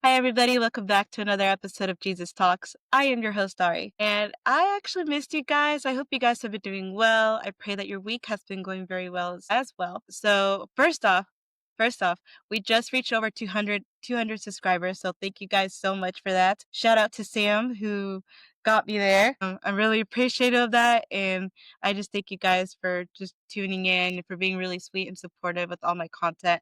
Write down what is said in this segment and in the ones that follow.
Hi, everybody. Welcome back to another episode of Jesus Talks. I am your host, Ari, and I actually missed you guys. I hope you guys have been doing well. I pray that your week has been going very well as well. So, first off, we just reached over 200 subscribers. So, thank you guys so much for that. Shout out to Sam who got me there. I'm really appreciative of that. And I just thank you guys for just tuning in and for being really sweet and supportive with all my content.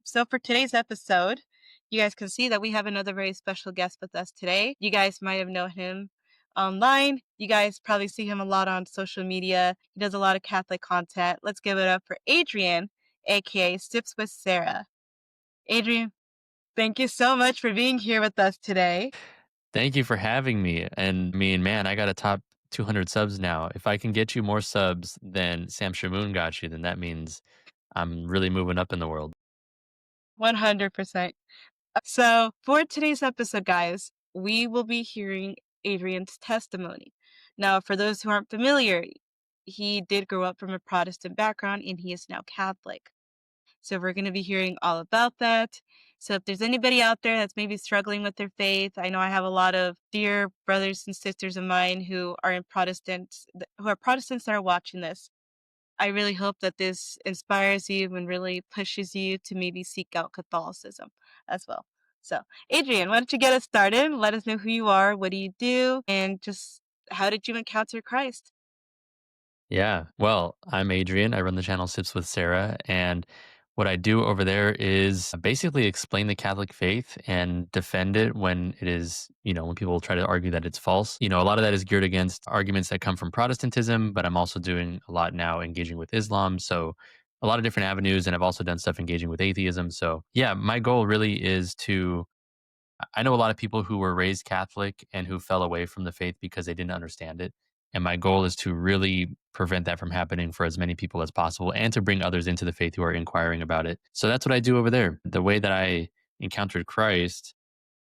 So for today's episode, you guys can see that we have another very special guest with us today. You guys might have known him online. You guys probably see him a lot on social media. He does a lot of Catholic content. Let's give it up for Adrian, aka Sips with Sarah. Adrian, thank you so much for being here with us today. Thank you for having me. And man, I got a top 200 subs now. If I can get you more subs than Sam Shamoon got you, then that means I'm really moving up in the world. 100%. So for today's episode, guys, we will be hearing Adrian's testimony. Now, for those who aren't familiar, he did grow up from a Protestant background and he is now Catholic. So we're going to be hearing all about that. So if there's anybody out there that's maybe struggling with their faith, I know I have a lot of dear brothers and sisters of mine who are Protestants that are watching this. I really hope that this inspires you and really pushes you to maybe seek out Catholicism as well. So, Adrian, why don't you get us started? Let us know who you are, what do you do, and just how did you encounter Christ? Yeah. Well, I'm Adrian. I run the channel Sips with Sarah. And what I do over there is basically explain the Catholic faith and defend it when it is, when people try to argue that it's false. A lot of that is geared against arguments that come from Protestantism, but I'm also doing a lot now engaging with Islam. So a lot of different avenues. And I've also done stuff engaging with atheism. So yeah, my goal really is to I know a lot of people who were raised Catholic and who fell away from the faith because they didn't understand it. And my goal is to really prevent that from happening for as many people as possible and to bring others into the faith who are inquiring about it. So that's what I do over there. The way that I encountered Christ,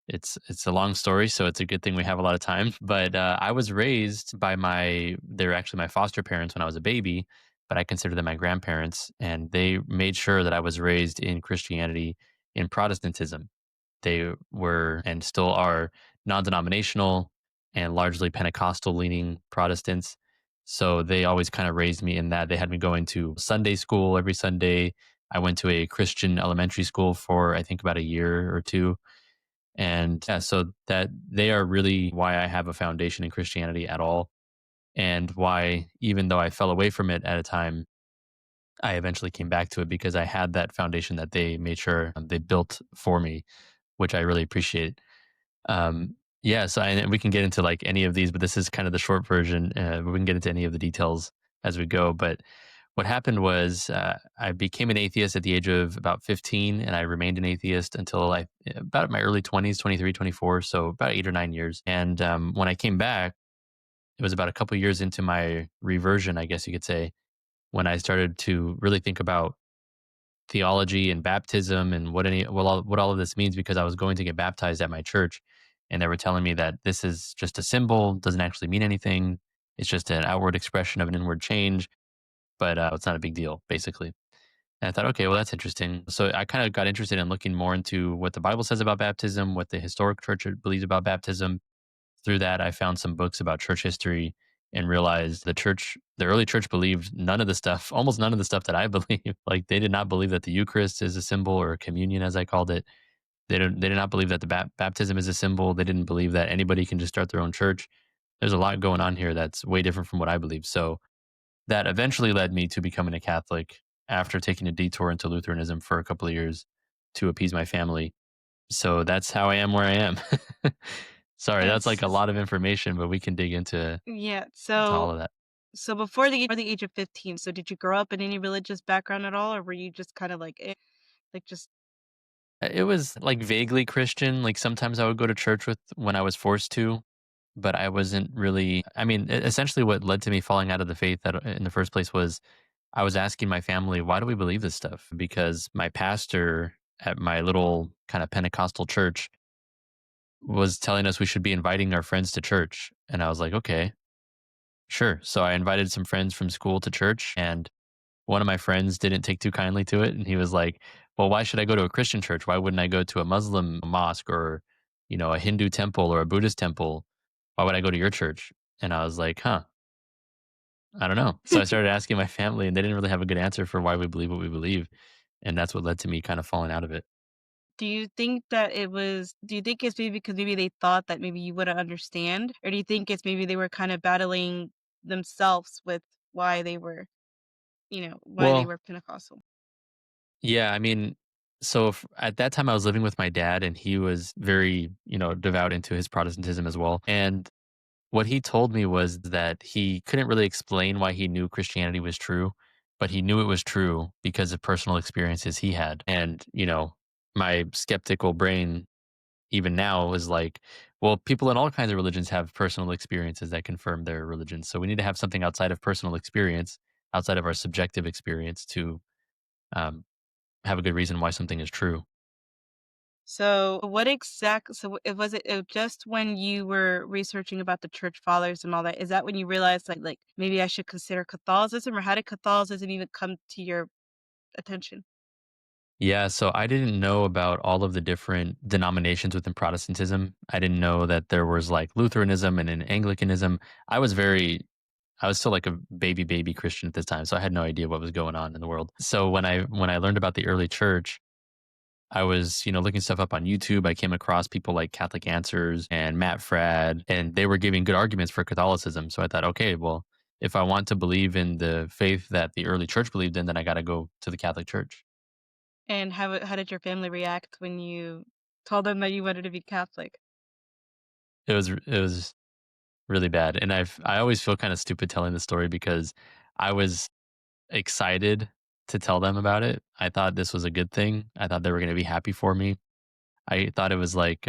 it's a long story, so it's a good thing we have a lot of time. But I was raised by they're actually my foster parents when I was a baby, but I consider them my grandparents, and they made sure that I was raised in Christianity, in Protestantism. They were and still are non-denominational and largely Pentecostal leaning Protestants. So they always kind of raised me in that. They had me going to Sunday school every Sunday. I went to a Christian elementary school for I think about a year or two. And yeah, so that they are really why I have a foundation in Christianity at all. And why, even though I fell away from it at a time, I eventually came back to it because I had that foundation that they made sure they built for me, which I really appreciate. Yeah, so and we can get into like any of these, but this is kind of the short version. We can get into any of the details as we go. But what happened was I became an atheist at the age of about 15, and I remained an atheist until about my early 20s, 23, 24, so about 8 or 9 years. And when I came back, it was about a couple years into my reversion, I guess you could say, when I started to really think about theology and baptism and what all of this means because I was going to get baptized at my church, and they were telling me that this is just a symbol, doesn't actually mean anything. It's just an outward expression of an inward change, but it's not a big deal, basically. And I thought, okay, well, that's interesting. So I kind of got interested in looking more into what the Bible says about baptism, what the historic church believes about baptism. Through that, I found some books about church history and realized the early church believed none of the stuff, almost none of the stuff that I believe. Like they did not believe that the Eucharist is a symbol or communion, as I called it. They did not believe that the baptism is a symbol. They didn't believe that anybody can just start their own church. There's a lot going on here that's way different from what I believe. So that eventually led me to becoming a Catholic after taking a detour into Lutheranism for a couple of years to appease my family. So that's how I am where I am. Sorry, that's like a Yes. lot of information, but we can dig into Yeah. to So all of that. before the age of 15, so did you grow up in any religious background at all, or were you just kind of like, like just It was like vaguely Christian. Like sometimes I would go to church with when I was forced to, but I wasn't really. I mean, essentially, what led to me falling out of the faith in the first place was I was asking my family, why do we believe this stuff? Because my pastor at my little kind of Pentecostal church was telling us we should be inviting our friends to church. And I was like, okay, sure. So I invited some friends from school to church, and one of my friends didn't take too kindly to it. And he was like, well, why should I go to a Christian church? Why wouldn't I go to a Muslim mosque or, a Hindu temple or a Buddhist temple? Why would I go to your church? And I was like, huh, I don't know. So I started asking my family, and they didn't really have a good answer for why we believe what we believe. And that's what led to me kind of falling out of it. Do you think it's maybe because maybe they thought that maybe you wouldn't understand? Or do you think it's maybe they were kind of battling themselves with why they were, why they Well, were Pentecostal? yeah, I mean, so at that time I was living with my dad, and he was very, devout into his Protestantism as well. And what he told me was that he couldn't really explain why he knew Christianity was true, but he knew it was true because of personal experiences he had. And, my skeptical brain, even now, is like, well, people in all kinds of religions have personal experiences that confirm their religion. So we need to have something outside of personal experience, outside of our subjective experience to um, have a good reason why something is true. Was it just when you were researching about the church fathers and all that? Is that when you realized like maybe I should consider Catholicism, or how did Catholicism even come to your attention? Yeah, so I didn't know about all of the different denominations within Protestantism. I didn't know that there was like Lutheranism and an Anglicanism. I was still like a baby Christian at this time, so I had no idea what was going on in the world. So when I learned about the early church, I was, looking stuff up on YouTube. I came across people like Catholic Answers and Matt Fradd, and they were giving good arguments for Catholicism. So I thought, okay, well, if I want to believe in the faith that the early church believed in, then I got to go to the Catholic Church. And how did your family react when you told them that you wanted to be Catholic? It was really bad, and I always feel kinda stupid telling the story because I was excited to tell them about it. I thought this was a good thing. I thought they were gonna be happy for me. I thought it was like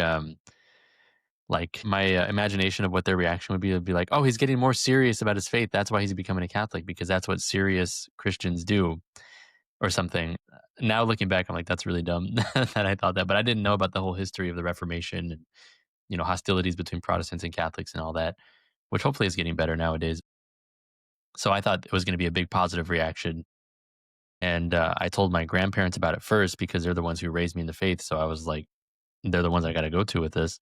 my, imagination of what their reaction would be like, "Oh, he's getting more serious about his faith. That's why he's becoming a Catholic, because that's what serious Christians do," or something. Now looking back, I'm like, "That's really dumb that I thought that," but I didn't know about the whole history of the Reformation and, hostilities between Protestants and Catholics and all that, which hopefully is getting better nowadays. So I thought it was going to be a big positive reaction. And I told my grandparents about it first because they're the ones who raised me in the faith. So I was like, they're the ones I got to go to with this.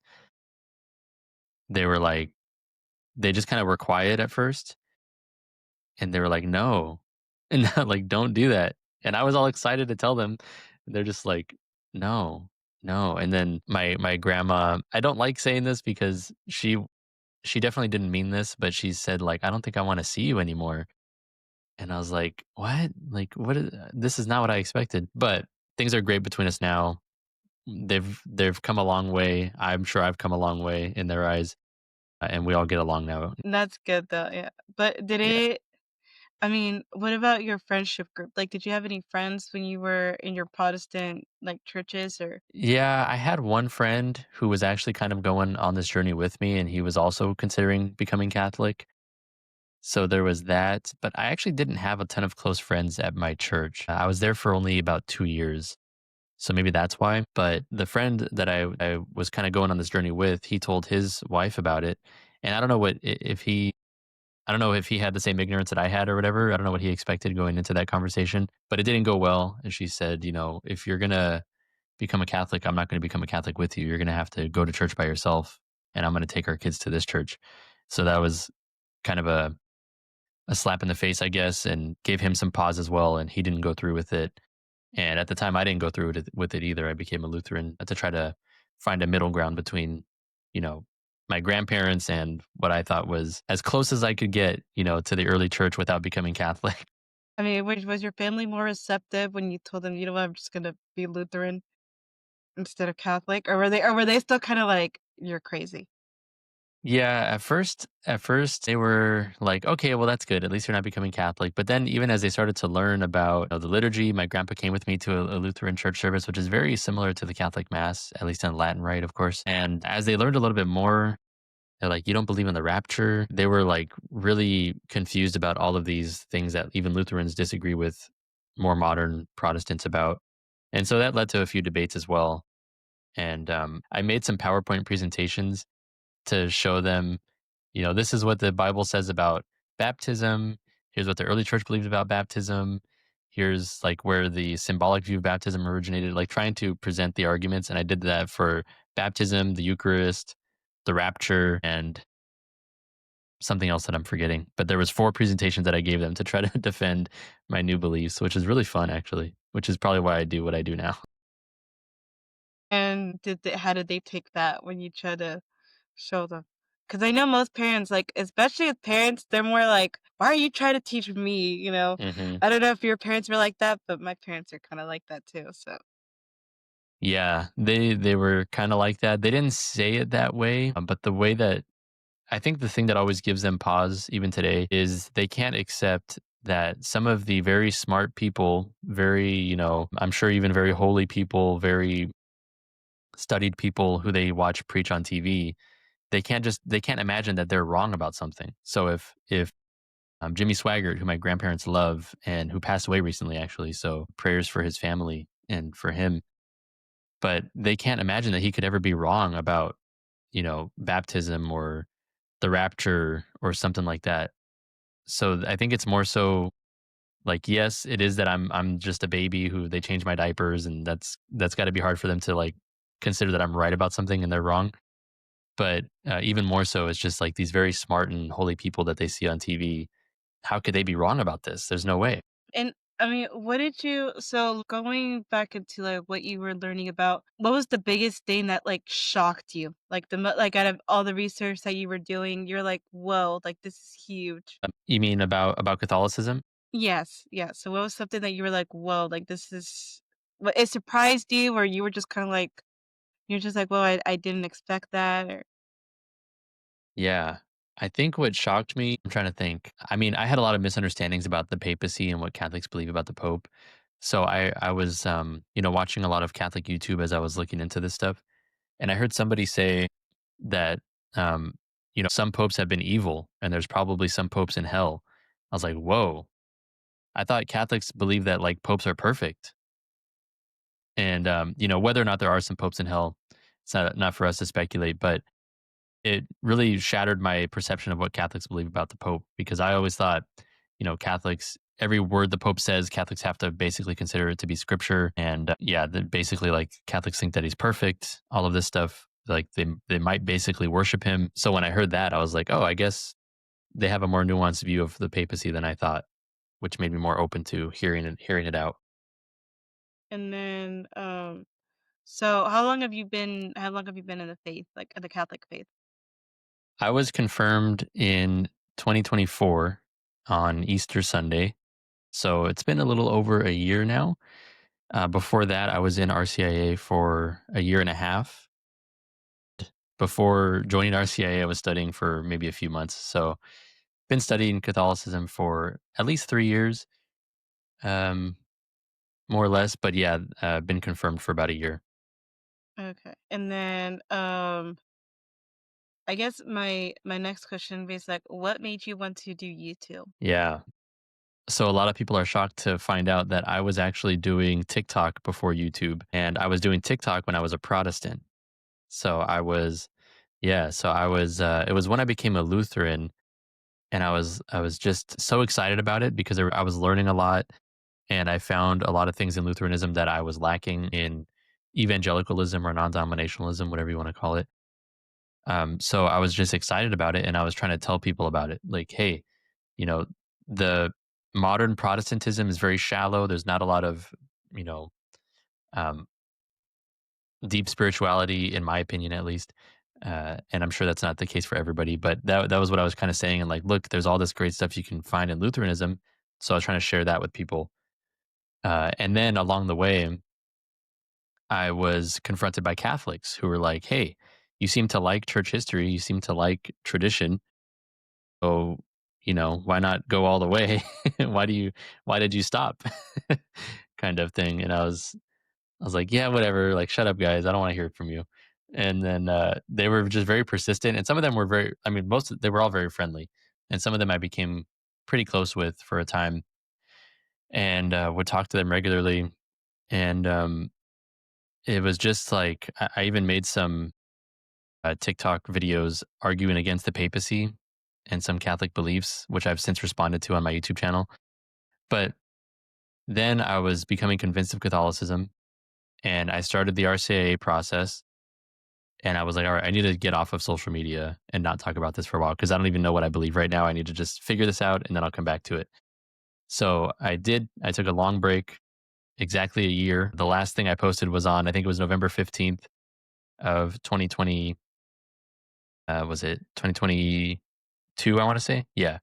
They were like, they just kind of were quiet at first. And they were like, no, and like, don't do that. And I was all excited to tell them. And they're just like, no, no. And then my grandma, I don't like saying this because she definitely didn't mean this, but she said like, I don't think I want to see you anymore. And I was like, "What? Like, what is this is not what I expected." But things are great between us now. They've come a long way. I'm sure I've come a long way in their eyes, and we all get along now. That's good though, yeah. But Yeah. what about your friendship group? Like, did you have any friends when you were in your Protestant, like, churches or Yeah, I had one friend who was actually kind of going on this journey with me, and he was also considering becoming Catholic. So there was that, but I actually didn't have a ton of close friends at my church. I was there for only about 2 years. So maybe that's why. But the friend that I was kind of going on this journey with, he told his wife about it. And I don't know I don't know if he had the same ignorance that I had or whatever. I don't know what he expected going into that conversation, but it didn't go well. And she said, if you're going to become a Catholic, I'm not going to become a Catholic with you. You're going to have to go to church by yourself. And I'm going to take our kids to this church. So that was kind of a slap in the face, I guess, and gave him some pause as well. And he didn't go through with it. And at the time, I didn't go through with it either. I became a Lutheran to try to find a middle ground between, you know, my grandparents and what I thought was as close as I could get, to the early church without becoming Catholic. was your family more receptive when you told them, "You know what, I'm just gonna be Lutheran instead of Catholic?" Or were they still kinda like, "You're crazy"? Yeah, at first they were like, "Okay, well that's good. At least you're not becoming Catholic." But then even as they started to learn about, the liturgy, my grandpa came with me to a Lutheran church service, which is very similar to the Catholic mass, at least in Latin rite, of course. And as they learned a little bit more, they're like, "You don't believe in the rapture?" They were like really confused about all of these things that even Lutherans disagree with more modern Protestants about. And so that led to a few debates as well. And I made some PowerPoint presentations to show them, this is what the Bible says about baptism. Here's what the early church believed about baptism. here's like where the symbolic view of baptism originated, like trying to present the arguments. And I did that for baptism, the Eucharist, the rapture, and something else that I'm forgetting. But there was 4 presentations that I gave them to try to defend my new beliefs, which is really fun actually, which is probably why I do what I do now. And how did they take that when you try to show them? Because I know most parents, like, especially with parents, they're more like, "Why are you trying to teach me?" You know? Hmm. I don't know if your parents were like that, but my parents are kinda like that too, so Yeah, they were kind of like that. They didn't say it that way, but the way that I think the thing that always gives them pause even today is they can't accept that some of the very smart people, very, I'm sure even very holy people, very studied people who they watch preach on TV, they can't imagine that they're wrong about something. So if Jimmy Swaggart, who my grandparents love and who passed away recently actually, so prayers for his family and for him, but they can't imagine that he could ever be wrong about, baptism or the rapture or something like that. So I think it's more so like, yes, it is that I'm just a baby who they change my diapers, and that's got to be hard for them to like consider that I'm right about something and they're wrong. But even more so, it's just like these very smart and holy people that they see on TV. How could they be wrong about this? There's no way. and, I mean, what did you so going back into, like, what you were learning about, what was the biggest thing that, like, shocked you? Like, like, out of all the research that you were doing, you're like, "Whoa, like, this is huge." You mean about Catholicism? Yes, yes. So what was something that you were like, "Whoa, like, this is" what it surprised you, or you were just kinda like you're just like, "Well, I didn't expect that," or Yeah. I think what shocked me, I'm trying to think. I mean, I had a lot of misunderstandings about the papacy and what Catholics believe about the Pope. So I was watching a lot of Catholic YouTube as I was looking into this stuff. And I heard somebody say that um, some popes have been evil and there's probably some popes in hell. I was like, whoa. I thought Catholics believe that like popes are perfect. And whether or not there are some popes in hell, it's not for us to speculate, but it really shattered my perception of what Catholics believe about the Pope because I always thought, Catholics, every word the Pope says, Catholics have to basically consider it to be scripture. And yeah, that basically like Catholics think that he's perfect, all of this stuff. Like they might basically worship him. So when I heard that, I was like, oh, I guess they have a more nuanced view of the papacy than I thought, which made me more open to hearing it out. and then, how long have you been in the faith, like, in the Catholic faith? I was confirmed in 2024 on Easter Sunday. So it's been a little over a year now. Before that, I was in RCIA for a year and a half. Before joining RCIA, I was studying for maybe a few months. So been studying Catholicism for at least 3 years, um, more or less. But yeah, been confirmed for about a year. Okay. And then, I guess my next question is, like, what made you want to do YouTube? Yeah. So a lot of people are shocked to find out that I was actually doing TikTok before YouTube, and I was doing TikTok when I was a Protestant. So I was, yeah. So I was. It was when I became a Lutheran, and I was just so excited about it because I was learning a lot, and I found a lot of things in Lutheranism that I was lacking in evangelicalism or non-denominationalism, whatever you want to call it. So I was just excited about it, and I was trying to tell people about it. Like, hey, you know, the modern Protestantism is very shallow. There's not a lot of you know um, deep spirituality, in my opinion, at least. And I'm sure that's not the case for everybody, but that was what I was kind of saying. And like, look, there's all this great stuff you can find in Lutheranism. So I was trying to share that with people. And then along the way, I was confronted by Catholics who were like, "Hey, you seem to like church history. You seem to like tradition. So, why not go all the way? why do you? Why did you stop?" kind of thing. And I was like, "Yeah, whatever. Like, shut up, guys. I don't want to hear it from you." And then they were just very persistent, and some of them were very. I mean, they were all very friendly, and some of them I became pretty close with for a time, and would talk to them regularly. And it was just like I even made some TikTok videos arguing against the papacy and some Catholic beliefs, which I've since responded to on my YouTube channel. But Then I was becoming convinced of Catholicism, and I started the RCIA process. And I was like, all right, I need to get off of social media and not talk about this for a while because I don't even know what I believe right now. I need to just figure this out and then I'll come back to it. So I did. I took a long break, exactly a year. The last thing I posted was on, I think it was November 15th of 2020. Was it 2022? I want to say. Yeah.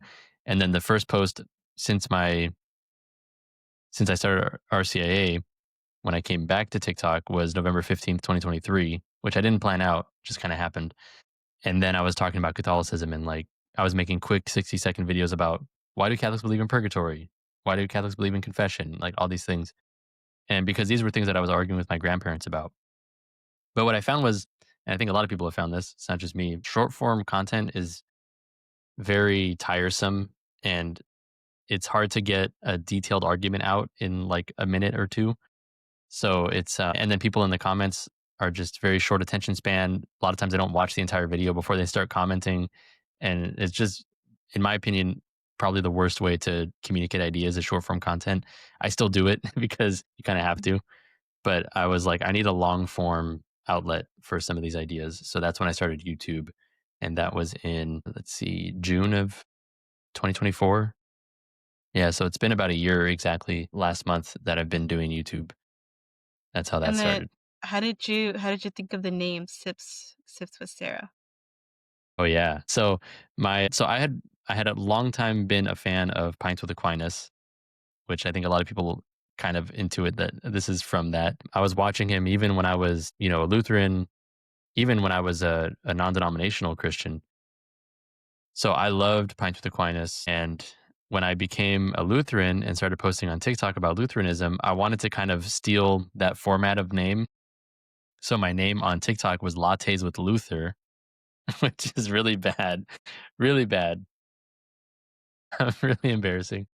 And then the first post since my, since I started RCIA, when I came back to TikTok was November 15th, 2023, which I didn't plan out, just kind of happened. And then I was talking about Catholicism and like I was making quick 60-second videos about why do Catholics believe in purgatory? Why do Catholics believe in confession? Like all these things. And because these were things that I was arguing with my grandparents about. But what I found was, and I think a lot of people have found this, it's not just me, short form content is very tiresome and it's hard to get a detailed argument out in like a minute or two. So it's, and then people in the comments are just very short attention span. A lot of times they don't watch the entire video before they start commenting. And it's just, in my opinion, probably the worst way to communicate ideas is short form content. I still do it because you kind of have to. But I was like, I need a long form outlet for some of these ideas. So that's when I started YouTube. And that was in, let's see, June of 2024. Yeah. So it's been about a year exactly last month that I've been doing YouTube. That's how that And then started. how did you think of the name Sips with Sarah? Oh yeah. So I had a long time been a fan of Pints with Aquinas, which I think a lot of people kind of intuit that this is from that. I was watching him even when I was, a Lutheran, even when I was a non-denominational Christian. So I loved Pints with Aquinas. And when I became a Lutheran and started posting on TikTok about Lutheranism, I wanted to kind of steal that format of name. So my name on TikTok was Lattes with Luther, which is really bad, really bad. Really embarrassing.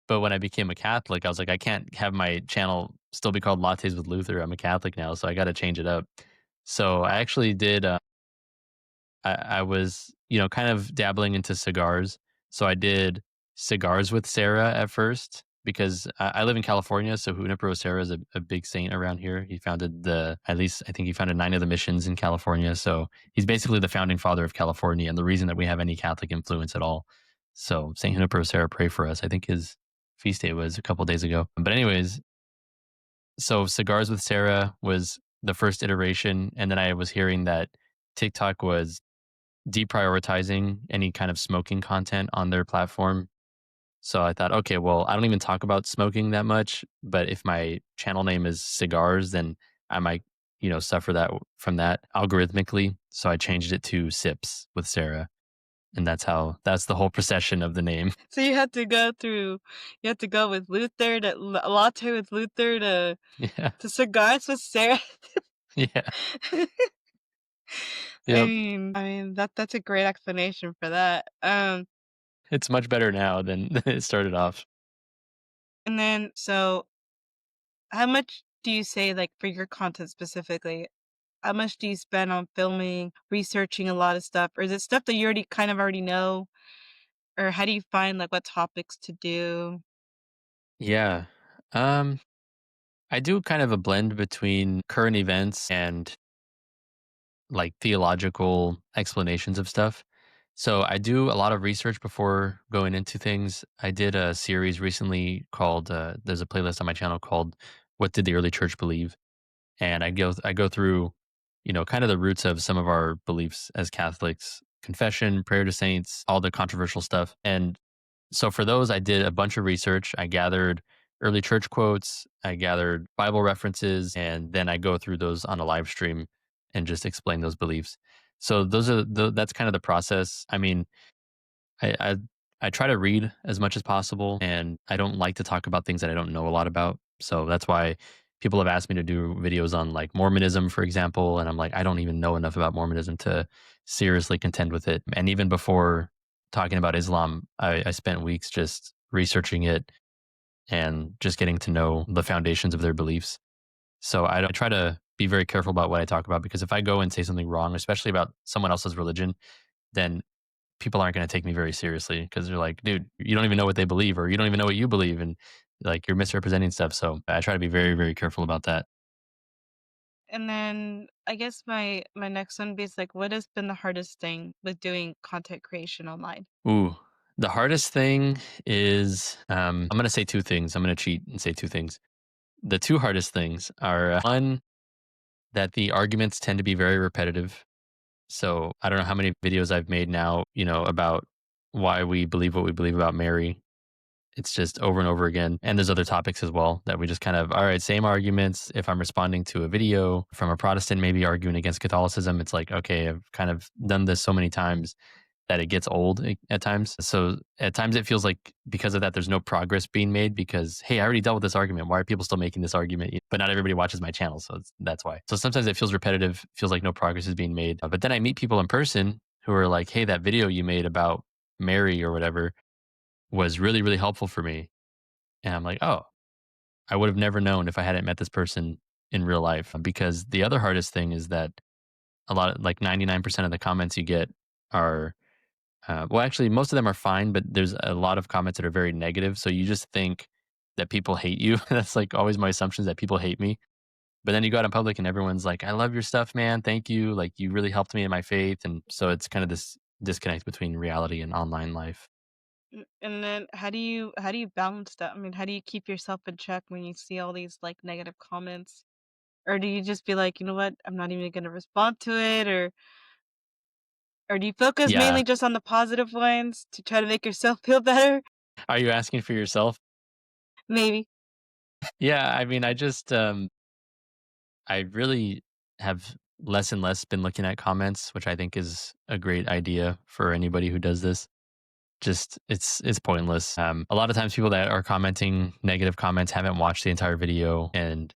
But when I became a Catholic, I was like, I can't have my channel still be called Lattes with Luther. I'm a Catholic now, so I got to change it up. So I actually did. I was, kind of dabbling into cigars. So I did cigars with Serra at first because I live in California. So Junipero Serra is a big saint around here. He founded at least I think he founded 9 of the missions in California. So he's basically the founding father of California and the reason that we have any Catholic influence at all. So Saint Junipero Serra, pray for us. I think his feast day was a couple days ago. But anyways, so cigars with Sarah was the first iteration, and then I was hearing that TikTok was deprioritizing any kind of smoking content on their platform. So I thought, okay, well, I don't even talk about smoking that much, but if my channel name is cigars, then I might, suffer that from that algorithmically. So I changed it to sips with Sarah. And that's the whole procession of the name. So you had to go with Luther to latte with Luther Yeah. to cigars with Sarah. Yeah. I Yep. mean I mean, that's a great explanation for that. It's much better now than than it started off. And then so how much do you say, like, for your content specifically, how much do you spend on filming, researching a lot of stuff, or is it stuff that you already know? Or how do you find, like, what topics to do? Yeah. Um, I do kind of a blend between current events and like theological explanations of stuff. So I do a lot of research before going into things. I did a series recently called there's a playlist on my channel called What Did the Early Church Believe? And I go through, kind of the roots of some of our beliefs as Catholics, confession, prayer to saints, all the controversial stuff. And so for those, I did a bunch of research. I gathered early church quotes, I gathered Bible references, and then I go through those on a live stream and just explain those beliefs. So that's kind of the process. I mean, I, I I try to read as much as possible, and I don't like to talk about things that I don't know a lot about. So that's why people have asked me to do videos on like Mormonism, for example, and I'm like, I don't even know enough about Mormonism to seriously contend with it. And even before talking about Islam, I spent weeks just researching it and just getting to know the foundations of their beliefs. So I try to be very careful about what I talk about because if I go and say something wrong, especially about someone else's religion, then people aren't going to take me very seriously because they're like, dude, you don't even know what they believe or you don't even know what you believe. And like you're misrepresenting stuff. So I try to be very, very careful about that. And then I guess my next one is like, what has been the hardest thing with doing content creation online? Ooh, the hardest thing is I'm going to say two things. I'm going to cheat and say two things. The two hardest things are one, that the arguments tend to be very repetitive. So I don't know how many videos I've made now, about why we believe what we believe about Mary. It's just over and over again. And there's other topics as well that we just kind of, all right, same arguments. If I'm responding to a video from a Protestant, maybe arguing against Catholicism, it's like, okay, I've kind of done this so many times that it gets old at times. So at times it feels like because of that, there's no progress being made because, hey, I already dealt with this argument. Why are people still making this argument? But not everybody watches my channel. So that's why. So sometimes it feels repetitive, feels like no progress is being made. But then I meet people in person who are like, hey, that video you made about Mary or whatever was really, really helpful for me. And I'm like, oh, I would have never known if I hadn't met this person in real life. Because the other hardest thing is that a lot of like 99% of the comments you get are well, actually, most of them are fine, but there's a lot of comments that are very negative. So you just think that people hate you. That's like always my assumption is that people hate me. But then you go out in public and everyone's like, I love your stuff, man. Thank you. Like, you really helped me in my faith. And so it's kind of this disconnect between reality and online life. And then how do you balance that? I mean, how do you keep yourself in check when you see all these like negative comments? Or do you just be like, you know what, I'm not even gonna respond to it, or do you focus Yeah. mainly just on the positive ones to try to make yourself feel better? Are you asking for yourself? Maybe. Yeah. I mean, I really have less and less been looking at comments, which I think is a great idea for anybody who does this. Just it's pointless. A lot of times people that are commenting negative comments haven't watched the entire video, and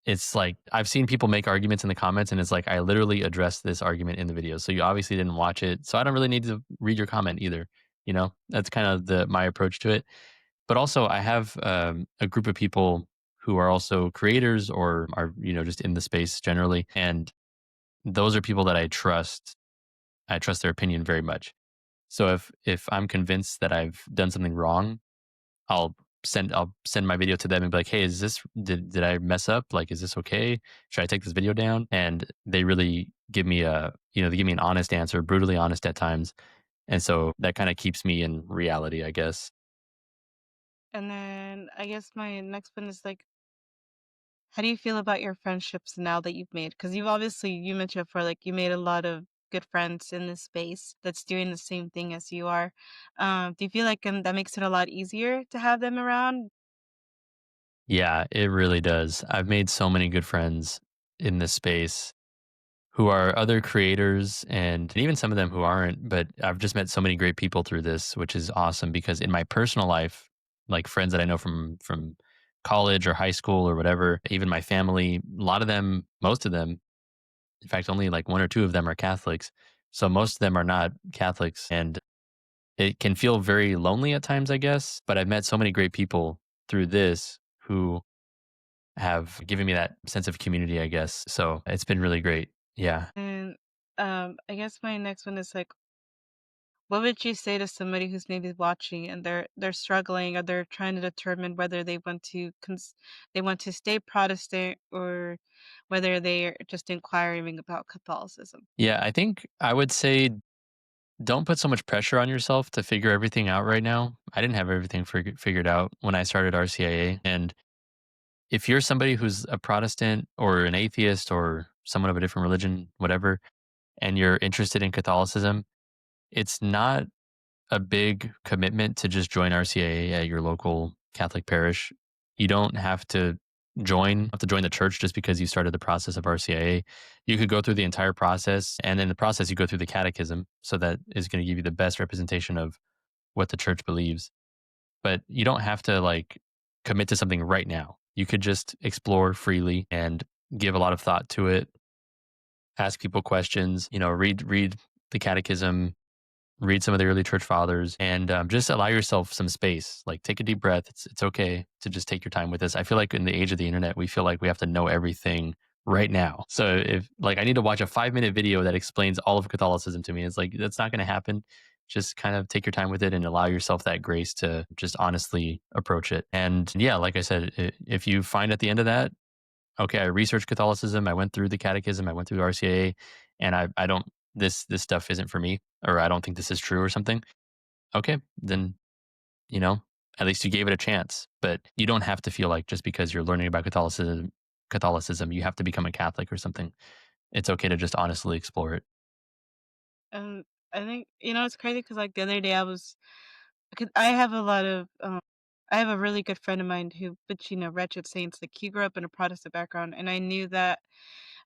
it's like I've seen people make arguments in the comments and it's like I literally addressed this argument in the video. So you obviously didn't watch it. So I don't really need to read your comment either. That's kind of the my approach to it. But also I have a group of people who are also creators or are, just in the space generally. And those are people that I trust. I trust their opinion very much. So if I'm convinced that I've done something wrong, I'll send my video to them and be like, "Hey, is this did I mess up? Like, is this okay? Should I take this video down?" And they really give me they give me an honest answer, brutally honest at times. And so that kind of keeps me in reality, I guess. And then I guess my next one is like, how do you feel about your friendships now that you've made? Because you mentioned before, like you made a lot of good friends in this space that's doing the same thing as you are. Do you feel like that makes it a lot easier to have them around? Yeah, it really does. I've made so many good friends in this space who are other creators and even some of them who aren't, but I've just met so many great people through this, which is awesome because in my personal life, like friends that I know from college or high school or whatever, even my family, a lot of them, most of them, in fact, only like one or two of them are Catholics. So most of them are not Catholics and it can feel very lonely at times, I guess, but I've met so many great people through this who have given me that sense of community, I guess. So it's been really great. Yeah. And I guess my next one is like, what would you say to somebody who's maybe watching and they're struggling or they're trying to determine whether they want to stay Protestant or whether they're just inquiring about Catholicism? Yeah, I think I would say don't put so much pressure on yourself to figure everything out right now. I didn't have everything figured out when I started RCIA. And if you're somebody who's a Protestant or an atheist or someone of a different religion, whatever, and you're interested in Catholicism, it's not a big commitment to just join RCIA at your local Catholic parish. You don't have to join the church just because you started the process of RCIA. You could go through the entire process, and in the process, you go through the catechism. So that is going to give you the best representation of what the church believes. But you don't have to like commit to something right now. You could just explore freely and give a lot of thought to it. Ask people questions. Read the catechism, read some of the early church fathers, and just allow yourself some space. Like take a deep breath. It's okay to just take your time with this. I feel like in the age of the internet, we feel like we have to know everything right now. So if like I need to watch a 5-minute video that explains all of Catholicism to me, it's like that's not going to happen. just kind of take your time with it and allow yourself that grace to just honestly approach it. And yeah, like I said, if you find at the end of that, okay, I researched Catholicism, I went through the catechism, I went through the RCA, and I don't this stuff isn't for me, or I don't think this is true or something. Okay, then you know, at least you gave it a chance. But you don't have to feel like just because you're learning about Catholicism, you have to become a Catholic or something. It's okay to just honestly explore it. Um, I think it's crazy because like the other day I was, because I have a lot of I have a really good friend of mine who, but wretched saints. Like he grew up in a Protestant background, and I know that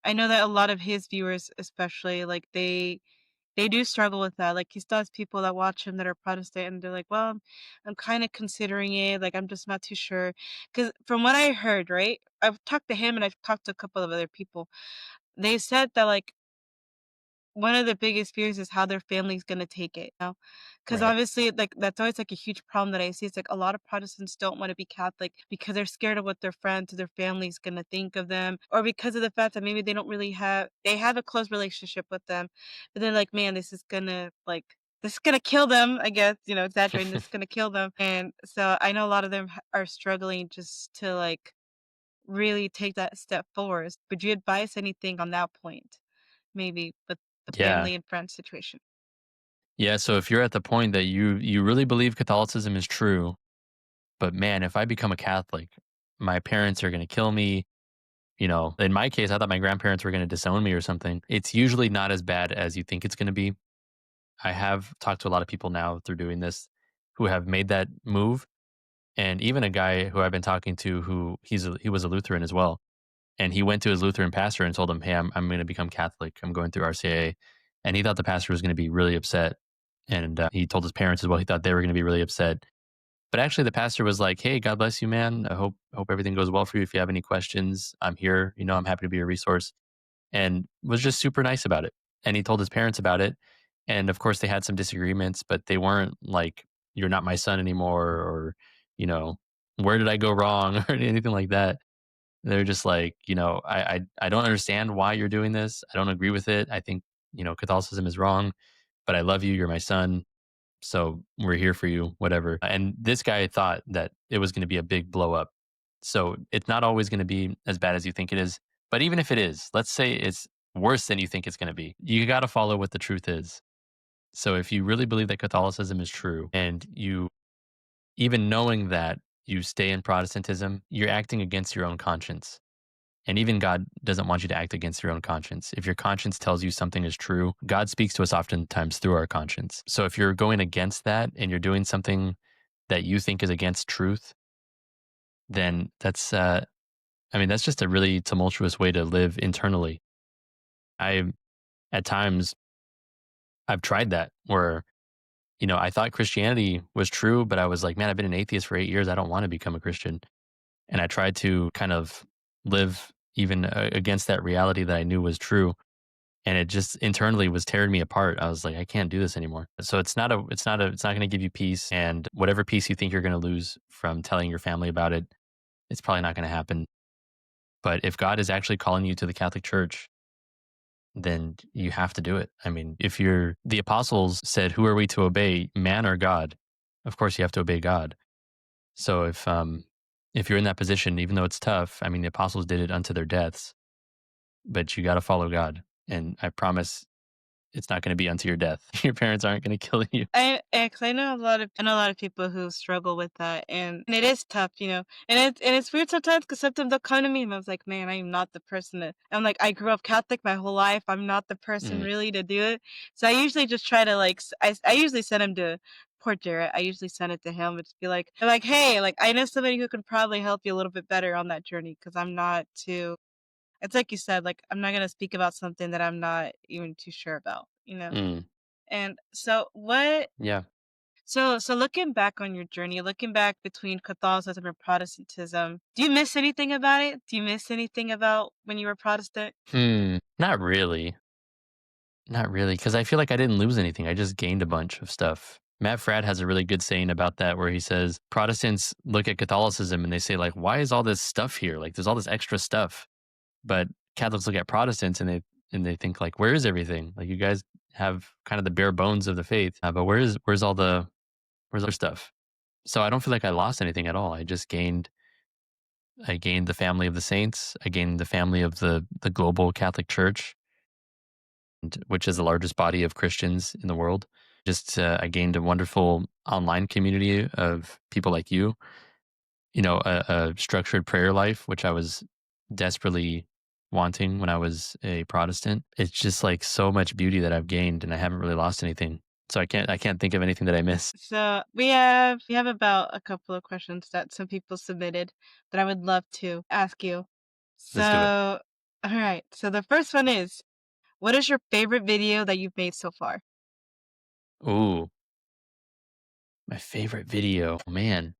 a lot of his viewers, especially, like they do struggle with that. Like he still has people that watch him that are Protestant, and they're like, "Well, I'm kind of considering it. Like I'm just not too sure." Because from what I heard, right, I've talked to him and I've talked to a couple of other people. They said that like one of the biggest fears is how their family's gonna take it, because Right. obviously, like, that's always, like, a huge problem that I see. It's like a lot of Protestants don't wanna be Catholic because they're scared of what their friends or their family's gonna think of them, or because of the fact that maybe they don't really they have a close relationship with them, but they're like, "Man, this is gonna kill them," I guess, exaggerating, "This is gonna kill them," and so I know a lot of them are struggling just to, like, really take that step forward. Would you advise anything on that point? Maybe with the Yeah. family and friends situation. Yeah. So if you're at the point that you really believe Catholicism is true, but man, if I become a Catholic, my parents are gonna kill me. You know, in my case, I thought my grandparents were gonna disown me or something. It's usually not as bad as you think it's gonna be. I have talked to a lot of people now through doing this who have made that move. And even a guy who I've been talking to who he was a Lutheran as well. And he went to his Lutheran pastor and told him, "Hey, I'm going to become Catholic. I'm going through RCA." And he thought the pastor was going to be really upset. And he told his parents as well. He thought they were going to be really upset. But actually, the pastor was like, "Hey, God bless you, man. I hope everything goes well for you. If you have any questions, I'm here. You know, I'm happy to be a resource." And was just super nice about it. And he told his parents about it. And of course, they had some disagreements, but they weren't like, "You're not my son anymore," or, you know, "Where did I go wrong?" or anything like that. They're just like, I don't understand why you're doing this. I don't agree with it. I think, Catholicism is wrong, but I love you. You're my son. So we're here for you, whatever. And this guy thought that it was going to be a big blow up. So it's not always going to be as bad as you think it is. But even if it is, let's say it's worse than you think it's going to be, you got to follow what the truth is. So if you really believe that Catholicism is true and you, even knowing that you stay in Protestantism, you're acting against your own conscience. And even God doesn't want you to act against your own conscience. If your conscience tells you something is true, God speaks to us oftentimes through our conscience. So if you're going against that and you're doing something that you think is against truth, then that's just a really tumultuous way to live internally. I, at times, I've tried that where, I thought Christianity was true, but I was like, man, I've been an atheist for 8 years. I don't want to become a Christian. And I tried to kind of live even against that reality that I knew was true, and it just internally was tearing me apart. I was like, I can't do this anymore. So it's not going to give you peace, and whatever peace you think you're going to lose from telling your family about it, it's probably not going to happen. But if God is actually calling you to the Catholic Church, then you have to do it. I mean, if you're the apostles said, who are we to obey, man or God? Of course you have to obey God. So if you're in that position, even though it's tough, I mean, the apostles did it unto their deaths, but you got to follow God. And I promise it's not gonna be unto your death. Your parents aren't gonna kill you. Cause I know a lot of people who struggle with that, and it is tough, and it's weird sometimes because sometimes they'll come to me and I was like, "Man, I am not the person that." I'm like, "I grew up Catholic my whole life. I'm not the person Mm, really to do it." So I usually just try to like I usually send him to poor Jarrett. I usually send it to him and just be like, "Hey, like I know somebody who could probably help you a little bit better on that journey because I'm not too." It's like you said, like I'm not gonna speak about something that I'm not even too sure about. mm, And so what yeah. so looking back on your journey, looking back between Catholicism and Protestantism, do you miss anything about it? Do you miss anything about when you were Protestant? Not really. Not really, because I feel like I didn't lose anything, I just gained a bunch of stuff. Matt Fradd has a really good saying about that where he says, Protestants look at Catholicism and they say, like, "Why is all this stuff here? Like, there's all this extra stuff." But Catholics look at Protestants and they think like, "Where is everything? Like, you guys have kind of the bare bones of the faith. But where's other stuff? So I don't feel like I lost anything at all. I gained the family of the saints. I gained the family of the global Catholic Church, which is the largest body of Christians in the world. Just I gained a wonderful online community of people like you. You know, a structured prayer life, which I was desperately wanting when I was a Protestant. It's just like so much beauty that I've gained, and I haven't really lost anything. So I can't think of anything that I miss. So we have about a couple of questions that some people submitted that I would love to ask you. Let's do it. So, all right. So the first one is, what is your favorite video that you've made so far? Ooh, my favorite video. Man,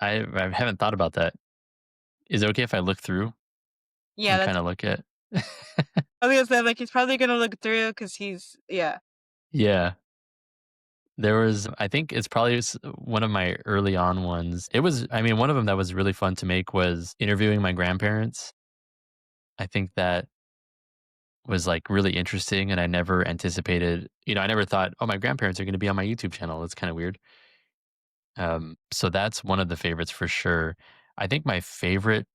I haven't thought about that. Is it okay if I look through Yeah, and that's. kind of look at? I was gonna say like he's probably gonna look through because he's yeah. Yeah, there was. I think it's probably one of my early on ones. It was. I mean, one of them that was really fun to make was interviewing my grandparents. I think that was like really interesting, and I never anticipated. You know, I never thought, oh, my grandparents are going to be on my YouTube channel. That's kind of weird. So that's one of the favorites for sure. I think my favorite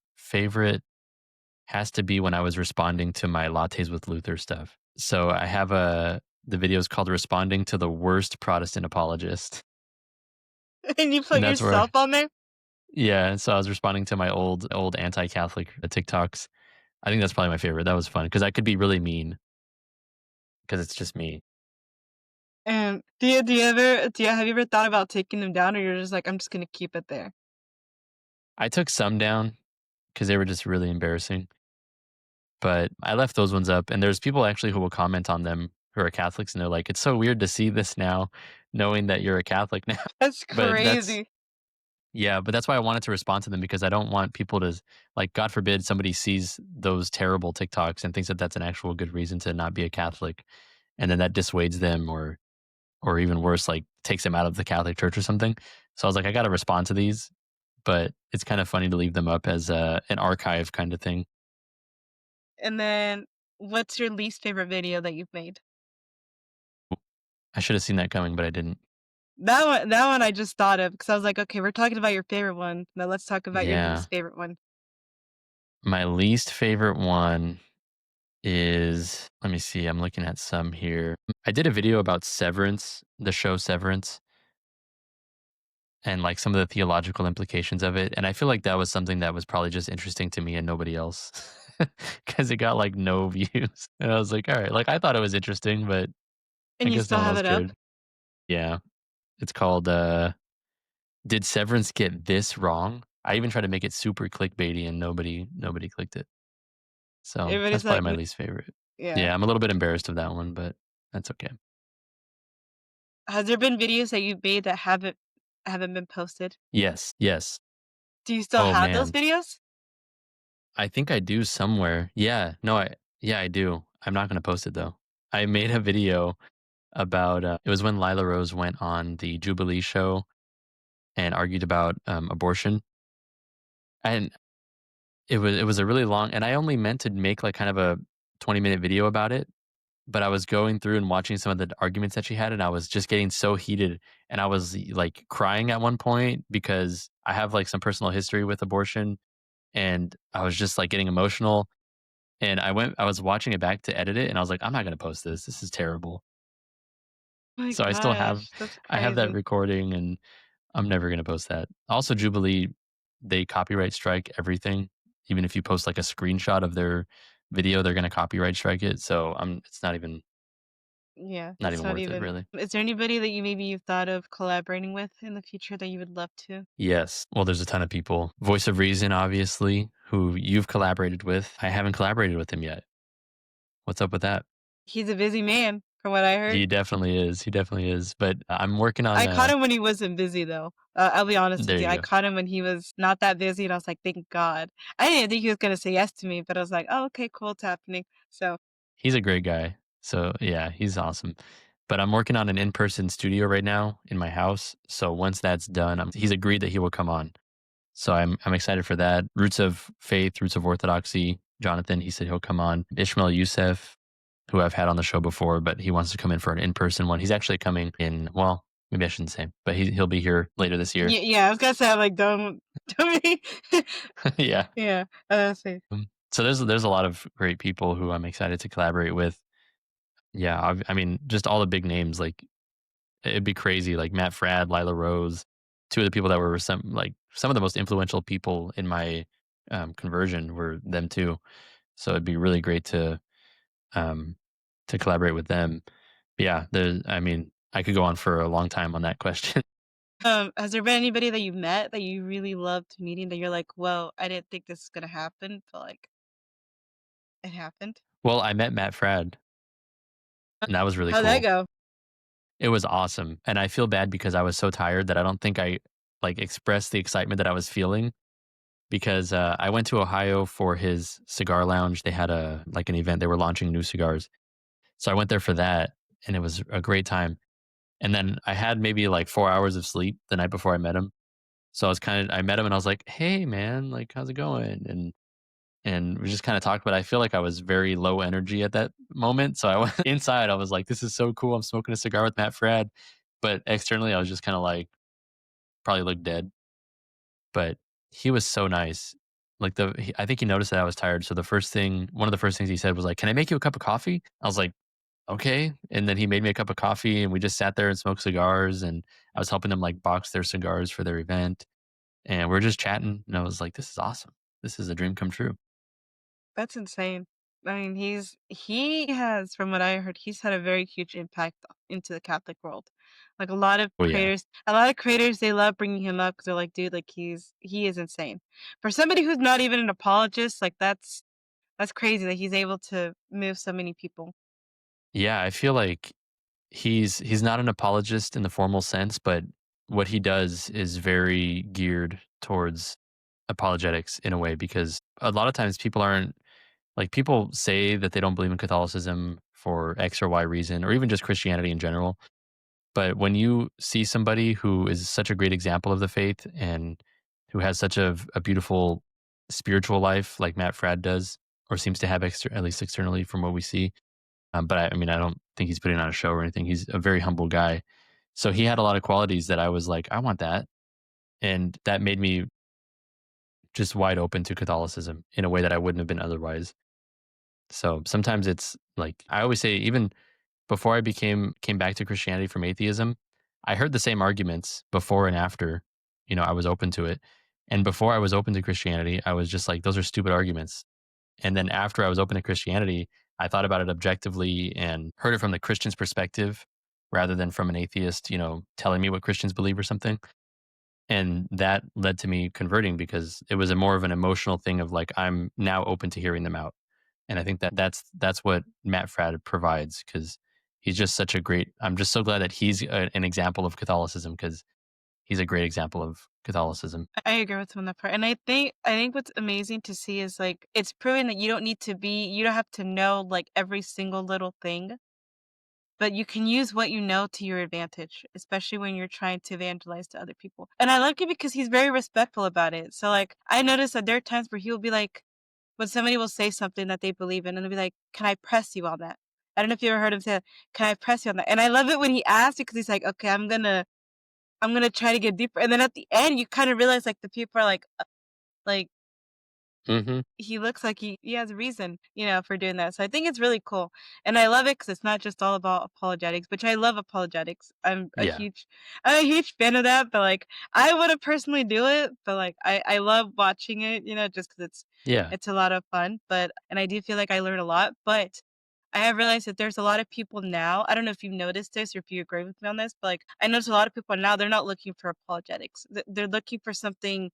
has to be when I was responding to my lattes with Luther stuff. So I have the video is called "Responding to the Worst Protestant Apologist," And you and put that's yourself where on there? yeah. So I was responding to my old anti-Catholic TikToks. I think that's probably my favorite. That was fun because I could be really mean because it's just me. And do you have you ever thought about taking them down or you're just like, I'm just gonna keep it there? I took some down because they were just really embarrassing, but I left those ones up. And there's people actually who will comment on them who are Catholics, and they're like, "It's so weird to see this now, knowing that you're a Catholic now." That's But that's crazy. yeah, but that's why I wanted to respond to them because I don't want people to like, God forbid, somebody sees those terrible TikToks and thinks that that's an actual good reason to not be a Catholic, and then that dissuades them, or even worse, like takes them out of the Catholic Church or something. So I was like, I got to respond to these, but it's kind of funny to leave them up as an archive kind of thing. And then what's your least favorite video that you've made? I should have seen that coming, but I didn't. That one I just thought of because I was like, okay, we're talking about your favorite one. Now let's talk about your Yeah, least favorite one. my least favorite one is, let me see. I'm looking at some here. I did a video about Severance, the show Severance, and like some of the theological implications of it. And I feel like that was something that was probably just interesting to me and nobody else because it got like no views. And I was like, all right, like I thought it was interesting, but I And you guess no still one have else it up? cared. Yeah. It's called Did Severance Get This Wrong? I even tried to make it super clickbaity and nobody clicked it. So that's Everybody's probably like, my least favorite. Yeah. Yeah, I'm a little bit embarrassed of that one, but that's okay. Has there been videos that you've made that haven't been posted? Yes, yes. Do you still Oh have those man. videos? I think I do somewhere. Yeah, no, I do. I'm not gonna post it though. I made a video about it was when Lila Rose went on the Jubilee show and argued about abortion. And it was a really long, and I only meant to make like kind of a 20-minute video about it, but I was going through and watching some of the arguments that she had, and I was just getting so heated, and I was like crying at one point because I have like some personal history with abortion, and I was just like getting emotional. And I was watching it back to edit it, and I was like, I'm not gonna post this. This is terrible. Oh my So gosh, that's I have that crazy. recording, and I'm never gonna post that. Also, Jubilee, they copyright strike everything. Even if you post like a screenshot of their video, they're gonna copyright strike it. So it's Yeah, not it's even not worth it, even. really. Is there anybody that you've thought of collaborating with in the future that you would love to? Yes. Well, there's a ton of people. Voice of Reason, obviously, who you've collaborated with. I haven't collaborated with him yet. What's up with that? He's a busy man, from what I heard. He definitely is. He definitely is. But I'm working on I caught him when he wasn't busy though. I'll be honest with there you. you I go. caught him when he was not that busy, and I was like, "Thank God." I didn't think he was gonna say yes to me, but I was like, "Oh, okay, cool, it's happening." So He's a great guy. So yeah, he's awesome. But I'm working on an in-person studio right now in my house. So once that's done, he's agreed that he will come on. So I'm excited for that. Roots of Faith, Roots of Orthodoxy. Jonathan, he said he'll come on. Ishmael Youssef. who I've had on the show before, but he wants to come in for an in-person one. He's actually coming in, well, maybe I shouldn't say, but he'll be here later this year. Yeah, I was gonna say, I'm like, don't be Yeah. yeah, see. So there's a lot of great people who I'm excited to collaborate with. Yeah, I mean, just all the big names, like, it'd be crazy, like Matt Fradd, Lila Rose, 2 of the people that were some of the most influential people in my, conversion were them too. So it'd be really great um, to collaborate with them. Yeah, I mean, I could go on for a long time on that question. Has there been anybody that you met that you really loved meeting that you're like, "Well, I didn't think this is gonna happen," but, like, it happened? Well, I met Matt Fradd, and that was really How'd that cool. go? It was awesome, and I feel bad because I was so tired that I don't think I, like, expressed the excitement that I was feeling because, I went to Ohio for his cigar lounge. They had an event, they were launching new cigars. So I went there for that, and it was a great time. And then I had maybe, like, 4 hours of sleep the night before I met him. So I met him and I was like, "Hey, man, like, how's it going?" And we just kinda talked, but I feel like I was very low energy at that moment. So I went inside, I was like, "This is so cool. I'm smoking a cigar with Matt Fradd." But externally, I was just kinda like, probably looked dead. But he was so nice. Like, I think he noticed that I was tired. So one of the first things he said was like, "Can I make you a cup of coffee?" I was like, "Okay." And then he made me a cup of coffee and we just sat there and smoked cigars, and I was helping them, like, box their cigars for their event, and we're just chatting, and I was like, "This is awesome. This is a dream come true." That's insane. I mean, he has, from what I heard, he's had a very huge impact into the Catholic world. Like Oh, yeah. a lot of creators, they love bringing him up because they're like, dude, like he is insane. For somebody who's not even an apologist, like that's crazy that he's able to move so many people. Yeah, I feel like he's not an apologist in the formal sense, but what he does is very geared towards apologetics in a way because a lot of times people aren't like people say that they don't believe in Catholicism for X or Y reason, or even just Christianity in general. But when you see somebody who is such a great example of the faith and who has such a beautiful spiritual life like Matt Fradd does, or seems to have at least externally from what we see. But I mean, I don't think he's putting on a show or anything. He's a very humble guy. So he had a lot of qualities that I was like, I want that. And that made me just wide open to Catholicism in a way that I wouldn't have been otherwise. So sometimes it's like I always say, even before I came back to Christianity from atheism, I heard the same arguments before and after, I was open to it. And before I was open to Christianity, I was just like, those are stupid arguments. And then after I was open to Christianity, I thought about it objectively and heard it from the Christian's perspective rather than from an atheist, telling me what Christians believe or something. And that led to me converting because it was a more of an emotional thing of like, I'm now open to hearing them out. And I think that's what Matt Fradd provides because he's just such a great. I'm just so glad that he's an example of Catholicism because he's a great example of Catholicism. I agree with him on that part. And I think what's amazing to see is like it's proven that you don't have to know like every single little thing, but you can use what you know to your advantage, especially when you're trying to evangelize to other people. And I like it because he's very respectful about it. So like I noticed that there are times where he'll be like when somebody will say something that they believe in and he'll be like, "Can I press you on that?" I don't know if you ever heard him say that, "Can I press you on that?" And I love it when he asks because he's like, "Okay, I'm gonna try to get deeper." And then at the end you kind of realize like the people are like Hmm. he looks like he has a reason, for doing that. So I think it's really cool. And I love it because it's not just all about apologetics, which I love apologetics. Yeah, I'm a huge fan of that, but like I wouldn't personally do it, but like I love watching it, just because yeah. it's a lot of fun. But and I do feel like I learn a lot. But I have realized that there's a lot of people now. I don't know if you've noticed this or if you agree with me on this, but like I notice a lot of people now they're not looking for apologetics. They're looking for something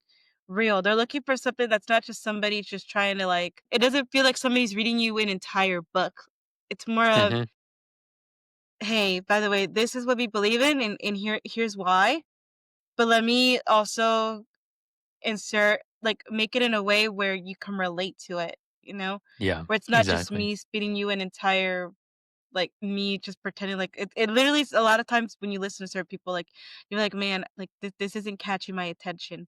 real. They're looking for something that's not just somebody just trying to like it doesn't feel like somebody's reading you an entire book. It's more of, Hmm. "Hey, by the way, this is what we believe in and here's why. But let me also insert like make it in a way where you can relate to it, you know? Yeah, Where it's not just exactly. me spitting you an entire like me just pretending like it literally is a lot of times when you listen to certain people like you're like, "Man, like this isn't catching my attention."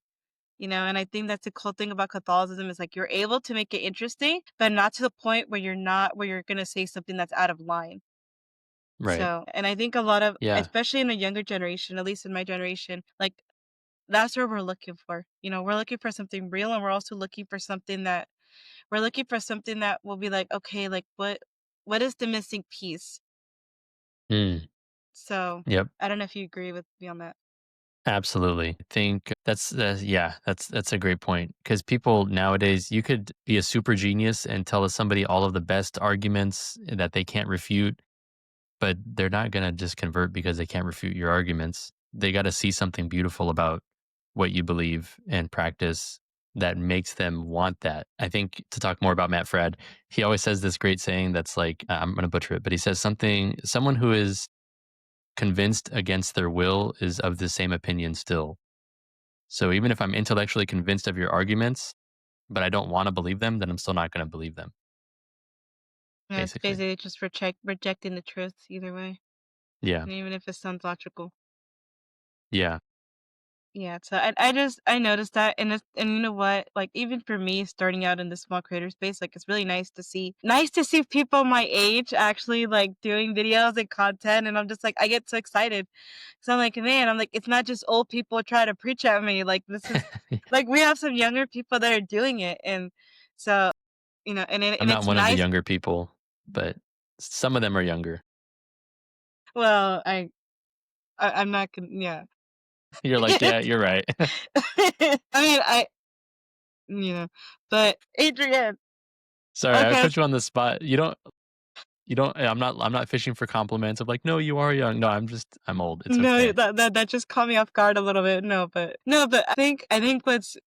And I think that's the cool thing about Catholicism is like you're able to make it interesting, but not to the point where you're gonna say something that's out of line. Right. So, and I think a lot of, Yeah. especially in a younger generation, at least in my generation, like that's what we're looking for. We're looking for something real, and we're also looking for something that will be like, okay, like what is the missing piece? Mm. So, Yep. I don't know if you agree with me on that. Absolutely. I think that's yeah, that's a great point because people nowadays, you could be a super genius and tell somebody all of the best arguments that they can't refute, but they're not going to just convert because they can't refute your arguments. They got to see something beautiful about what you believe and practice that makes them want that. I think to talk more about Matt Fradd, he always says this great saying that's like, I'm going to butcher it, but he says someone who is convinced against their will is of the same opinion still. So even if I'm intellectually convinced of your arguments, but I don't want to believe them, then I'm still not going to believe them, It's basically. basically just rejecting the truth either way, Yeah. even if it sounds logical. Yeah. Yeah, so I noticed that, and you know what? Like even for me, starting out in the small creator space, like it's really nice to see people my age actually like doing videos and content, and I'm just like I get so excited. So I'm like, man, I'm like it's not just old people trying to preach at me. Like this is like we have some younger people that are doing it, and so I'm and not it's one of the nice. younger people, but some of them are younger. Well, I'm not gonna, yeah. You're like, "Yeah, you're right." I mean, you know, but Adrian. Sorry, I Okay, put you on the spot. You don't I'm not fishing for compliments of like, "No, you are young." No, I'm old. It's no, okay. that just caught me off guard a little bit. No, but I think what's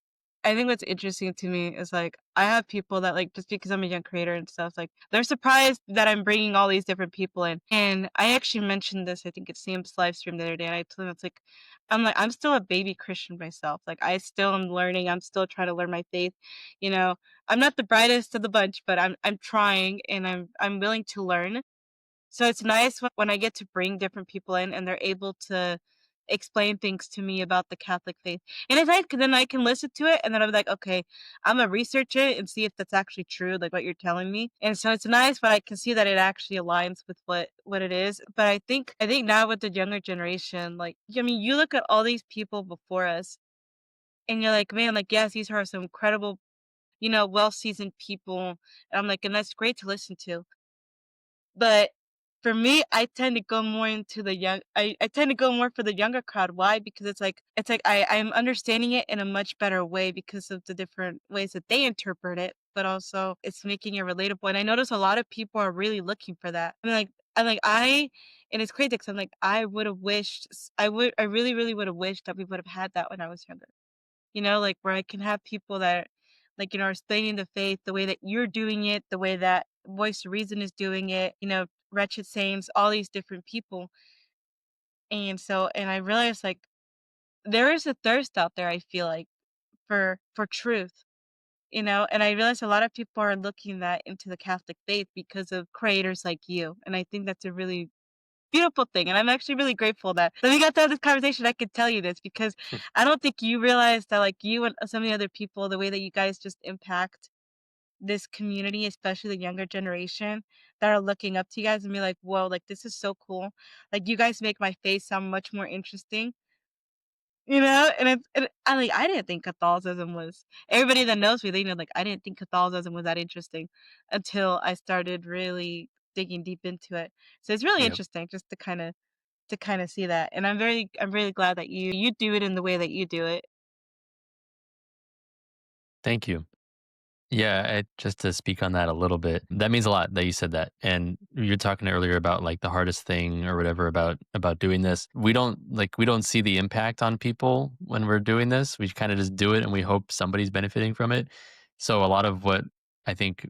interesting to me is like I have people that like just because I'm a young creator and stuff, like they're surprised that I'm bringing all these different people in. And I actually mentioned this, I think it's Sam's live stream the other day, and I told him it's like I'm still a baby Christian myself. Like I still am learning. I'm still trying to learn my faith. You know, I'm not the brightest of the bunch, but I'm trying and I'm willing to learn. So it's nice when I get to bring different people in and they're able to explain things to me about the Catholic faith. And if I then I can listen to it and then I'm like, okay, I'm gonna research it and see if that's actually true, like what you're telling me. And so it's nice when I can see that it actually aligns with what it is. But I think now with the younger generation, like I mean, you look at all these people before us and you're like, man, like yes, these are some incredible, well seasoned people. And I'm like, and that's great to listen to. But for me, I tend to go more into the young I tend to go more for the younger crowd. Why? Because it's like I'm understanding it in a much better way because of the different ways that they interpret it, but also it's making it relatable. And I notice a lot of people are really looking for that. I and it's crazy because I'm like, I would have wished I really, really would have wished that we would have had that when I was younger. Like where I can have people that like, are explaining the faith the way that you're doing it, the way that Voice of Reason is doing it, Wretched Saints, all these different people. And I realized like there is a thirst out there, I feel like, for truth, and I realized a lot of people are looking that into the Catholic faith because of creators like you. And I think that's a really beautiful thing, and I'm actually really grateful that we got to have this conversation. I could tell you this because I don't think you realize that, like, you and some of the other people, the way that you guys just impact this community, especially the younger generation that are looking up to you guys and be like, "Whoa, like, this is so cool." Like, you guys make my face sound much more interesting, I didn't think Catholicism was everybody that knows me, they know, like, I didn't think Catholicism was that interesting until I started really digging deep into it. So it's really Yep. interesting just to kinda see that, and I'm really glad that you do it in the way that you do it. Thank you. Yeah, just to speak on that a little bit, that means a lot that you said that. And you're talking earlier about like the hardest thing or whatever about doing this. We don't see the impact on people when we're doing this. We kind of just do it and we hope somebody's benefiting from it. So a lot of what I think,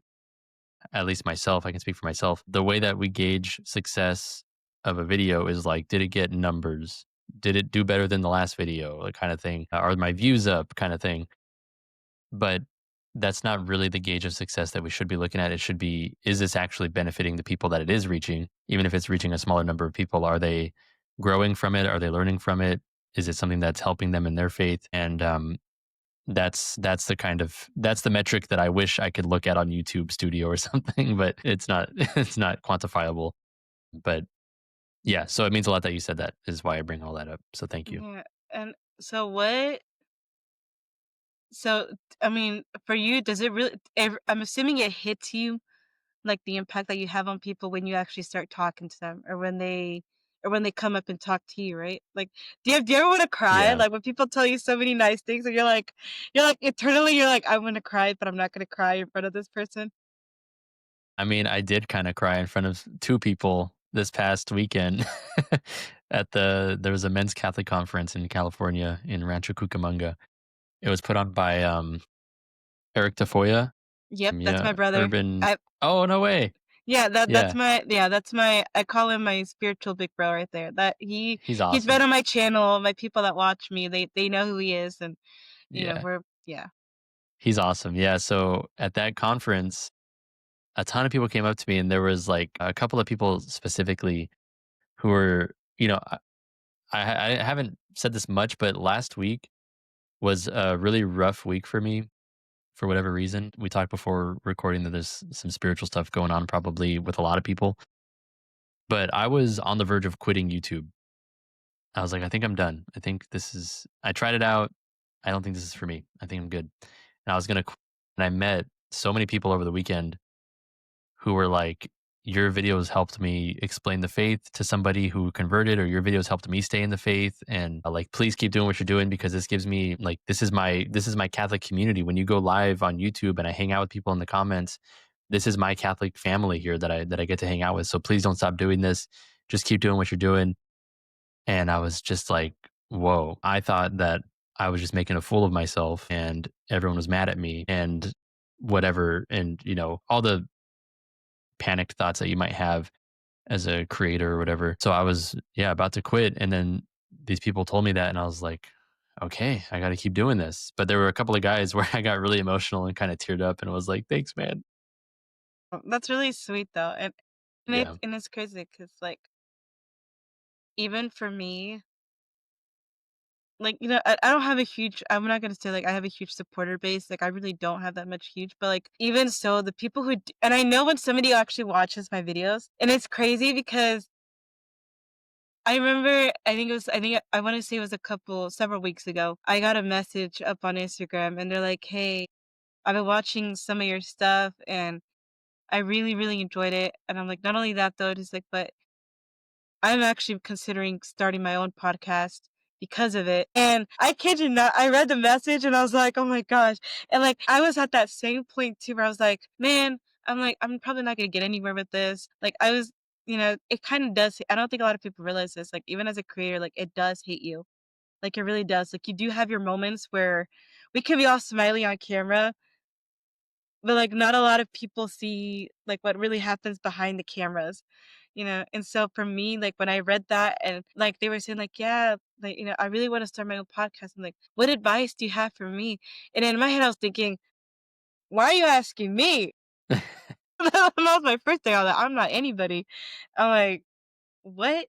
at least myself, I can speak for myself, the way that we gauge success of a video is like, did it get numbers? Did it do better than the last video? Like kind of thing. Are my views up kind of thing? But that's not really the gauge of success that we should be looking at. It should be, is this actually benefiting the people that it is reaching? Even if it's reaching a smaller number of people, are they growing from it? Are they learning from it? Is it something that's helping them in their faith? And that's the kind of that's the metric that I wish I could look at on YouTube Studio or something, but it's not it's not quantifiable. But yeah, so it means a lot that you said that is why I bring all that up. So thank you. Yeah. And so what so I mean, for you, does it really I'm assuming it hits you like the impact that you have on people when you actually start talking to them or when they come up and talk to you, right? Like do you ever want to cry? Yeah. Like when people tell you so many nice things and you're like eternally you're like, I want to cry, but I'm not gonna cry in front of this person. I mean, I did kind of cry in front of two people this past weekend at there was a men's Catholic conference in California in Rancho Cucamonga. It was put on by Eric Tafoya. Yep, that's Yeah, my brother. urban. I Oh, no way. Yeah, Yeah, that's my I call him my spiritual big bro right there. That he's he's been awesome. on my channel. My people that watch me, they know who he is, and Yeah, we're yeah. he's awesome. Yeah, so at that conference, a ton of people came up to me, and there was like a couple of people specifically who were, I haven't said this much, but last week was a really rough week for me for whatever reason. We talked before recording that there's some spiritual stuff going on probably with a lot of people, but I was on the verge of quitting YouTube. I was like, I think I'm done. I tried it out. I don't think this is for me. I think I'm good. And I was going to, and I met so many people over the weekend who were like, your videos helped me explain the faith to somebody who converted, or your videos helped me stay in the faith. And like, please keep doing what you're doing because this gives me like, this is my Catholic community. When you go live on YouTube and I hang out with people in the comments, this is my Catholic family here that I get to hang out with. So please don't stop doing this. Just keep doing what you're doing. And I was just like, whoa, I thought that I was just making a fool of myself and everyone was mad at me and whatever. And, all the panicked thoughts that you might have as a creator or whatever. So I was, yeah, about to quit. And then these people told me that. And I was like, okay, I got to keep doing this. But there were a couple of guys where I got really emotional and kind of teared up and was like, thanks, man. That's really sweet though, Yeah. and it's crazy because like even for me, like I don't have a huge. I'm not gonna say like I have a huge supporter base. Like I really don't have that much huge, but like even so, the people and I know when somebody actually watches my videos, and it's crazy because I remember, I think I want to say it was several weeks ago. I got a message up on Instagram and they're like, "Hey, I've been watching some of your stuff and I really, really enjoyed it." And I'm like, not only that though, it's like, but I'm actually considering starting my own podcast because of it. And I kid you not, I read the message and I was like, oh my gosh. And like, I was at that same point too, where I was like, man, I'm like, I'm probably not going to get anywhere with this. Like, it kind of does. I don't think a lot of people realize this. Like, even as a creator, like, it does hate you. Like, it really does. Like, you do have your moments where we can be all smiley on camera, but, like, not a lot of people see, like, what really happens behind the cameras, And so for me, like, when I read that and, like, they were saying, like, "Yeah, like, I really wanna start my own podcast." I'm like, "What advice do you have for me?" And in my head, I was thinking, "Why are you asking me?" That was my first thing. I was like, "I'm not anybody." I'm like, "What?"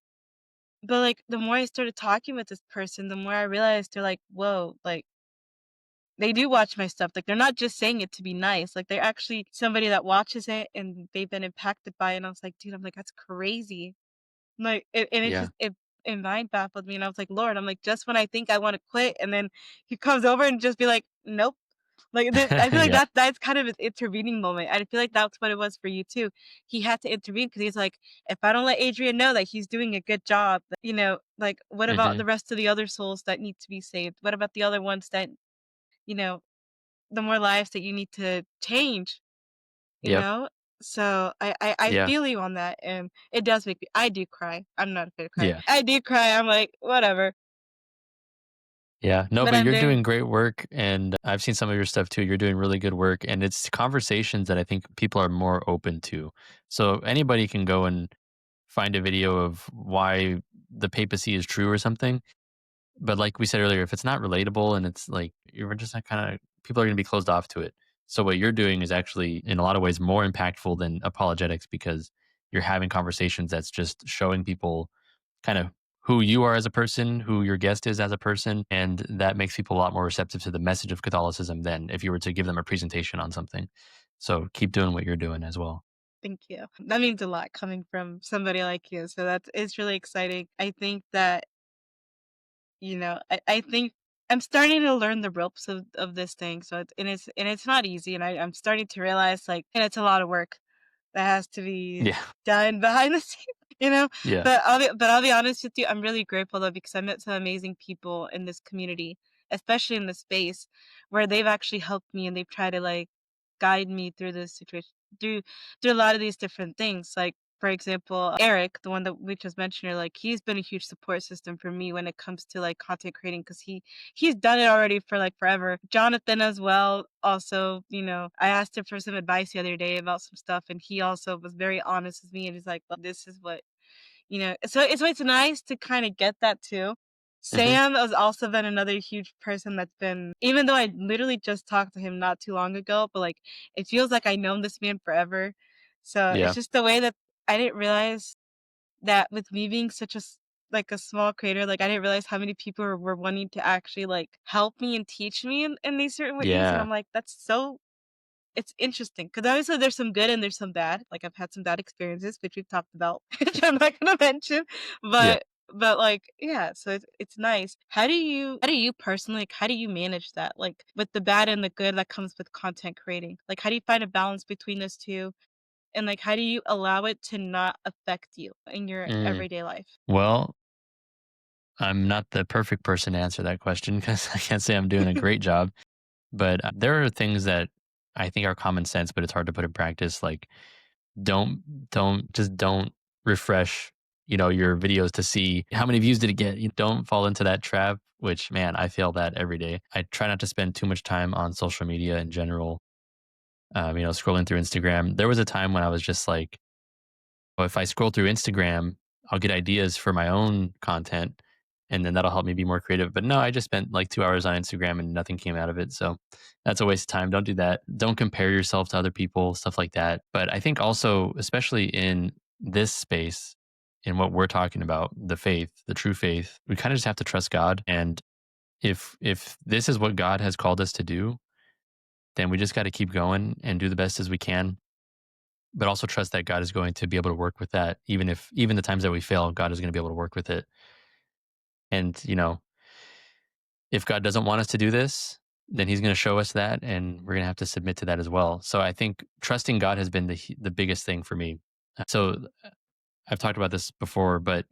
But, like, the more I started talking with this person, the more I realized they're like, "Whoa," like, they do watch my stuff, like, they're not just saying it to be nice, like, they're actually somebody that watches it and they've been impacted by it, and I was like, "Dude," I'm like, "That's crazy." Like, and it Yeah. just it mind baffled me, and I was like, "Lord," I'm like, "Just when I think I wanna quit," and then he comes over and just be like, "Nope." Like, I feel like Yeah. that's kind of his intervening moment. I feel like that's what it was for you too. He had to intervene because he's like, "If I don't let Adrian know that he's doing a good job, like, what about Hmm. the rest of the other souls that need to be saved? What about the other ones that, you know, the more lives that you need to change?" You Yep. know? So, I Yeah. feel you on that, and it does make me I do cry. I'm not afraid to cry. Yeah. I do cry, I'm like, "Whatever." Yeah. No, But but I'm you're very doing great work. And I've seen some of your stuff too. You're doing really good work. And it's conversations that I think people are more open to. So anybody can go and find a video of why the papacy is true or something. But like we said earlier, if it's not relatable and it's like you're just not kind of people are going to be closed off to it. So what you're doing is actually in a lot of ways more impactful than apologetics because you're having conversations that's just showing people kind of who you are as a person, who your guest is as a person, and that makes people a lot more receptive to the message of Catholicism than if you were to give them a presentation on something. So keep doing what you're doing as well. Thank you. That means a lot coming from somebody like you. So that's it's really exciting. I think that, I think I'm starting to learn the ropes of this thing. So it's not easy, and I'm starting to realize like, and it's a lot of work that has to be Yeah. done behind the scenes, you know? Yeah. But I'll be honest with you, I'm really grateful though because I met some amazing people in this community, especially in the space where they've actually helped me and they've tried to like guide me through this situation through through a lot of these different things. Like for example, Eric, the one that we just mentioned, like he's been a huge support system for me when it comes to like content creating because he's done it already for like forever. Jonathan as well. Also, I asked him for some advice the other day about some stuff, and he also was very honest with me, and he's like, "Well, this is what." So it's nice to kinda get that too. Hmm. Sam has also been another huge person that's been even though I literally just talked to him not too long ago, but, like, it feels like I known this man forever. So, it's Yeah. just the way that I didn't realize that with me being such a small creator, like, I didn't realize how many people were wanting to actually, like, help me and teach me in these certain ways, and Yeah. I'm like, "That's so it's interesting because obviously there's some good and there's some bad. Like I've had some bad experiences, which we've talked about, which I'm not gonna mention. Yeah. But like yeah, so it's nice. How do you personally like how do you manage that? Like with the bad and the good that comes with content creating? Like how do you find a balance between those two? And like how do you allow it to not affect you in your Mm. everyday life? Well, I'm not the perfect person to answer that question because I can't say I'm doing a great job. But there are things that I think are common sense, but it's hard to put in practice. Like don't don't refresh, your videos to see how many views did it get. You don't fall into that trap, which man, I feel that every day. I try not to spend too much time on social media in general. Scrolling through Instagram. There was a time when I was just like, well, if I scroll through Instagram, I'll get ideas for my own content and then that'll help me be more creative. But no, I just spent like 2 hours on Instagram and nothing came out of it. So that's a waste of time. Don't do that. Don't compare yourself to other people, stuff like that. But I think also, especially in this space, in what we're talking about, the faith, the true faith, we kind of just have to trust God. And if this is what God has called us to do, then we just got to keep going and do the best as we can, but also trust that God is going to be able to work with that. Even the times that we fail, God is going to be able to work with it. And, if God doesn't want us to do this, then he's going to show us that and we're going to have to submit to that as well. So I think trusting God has been the biggest thing for me. So I've talked about this before, but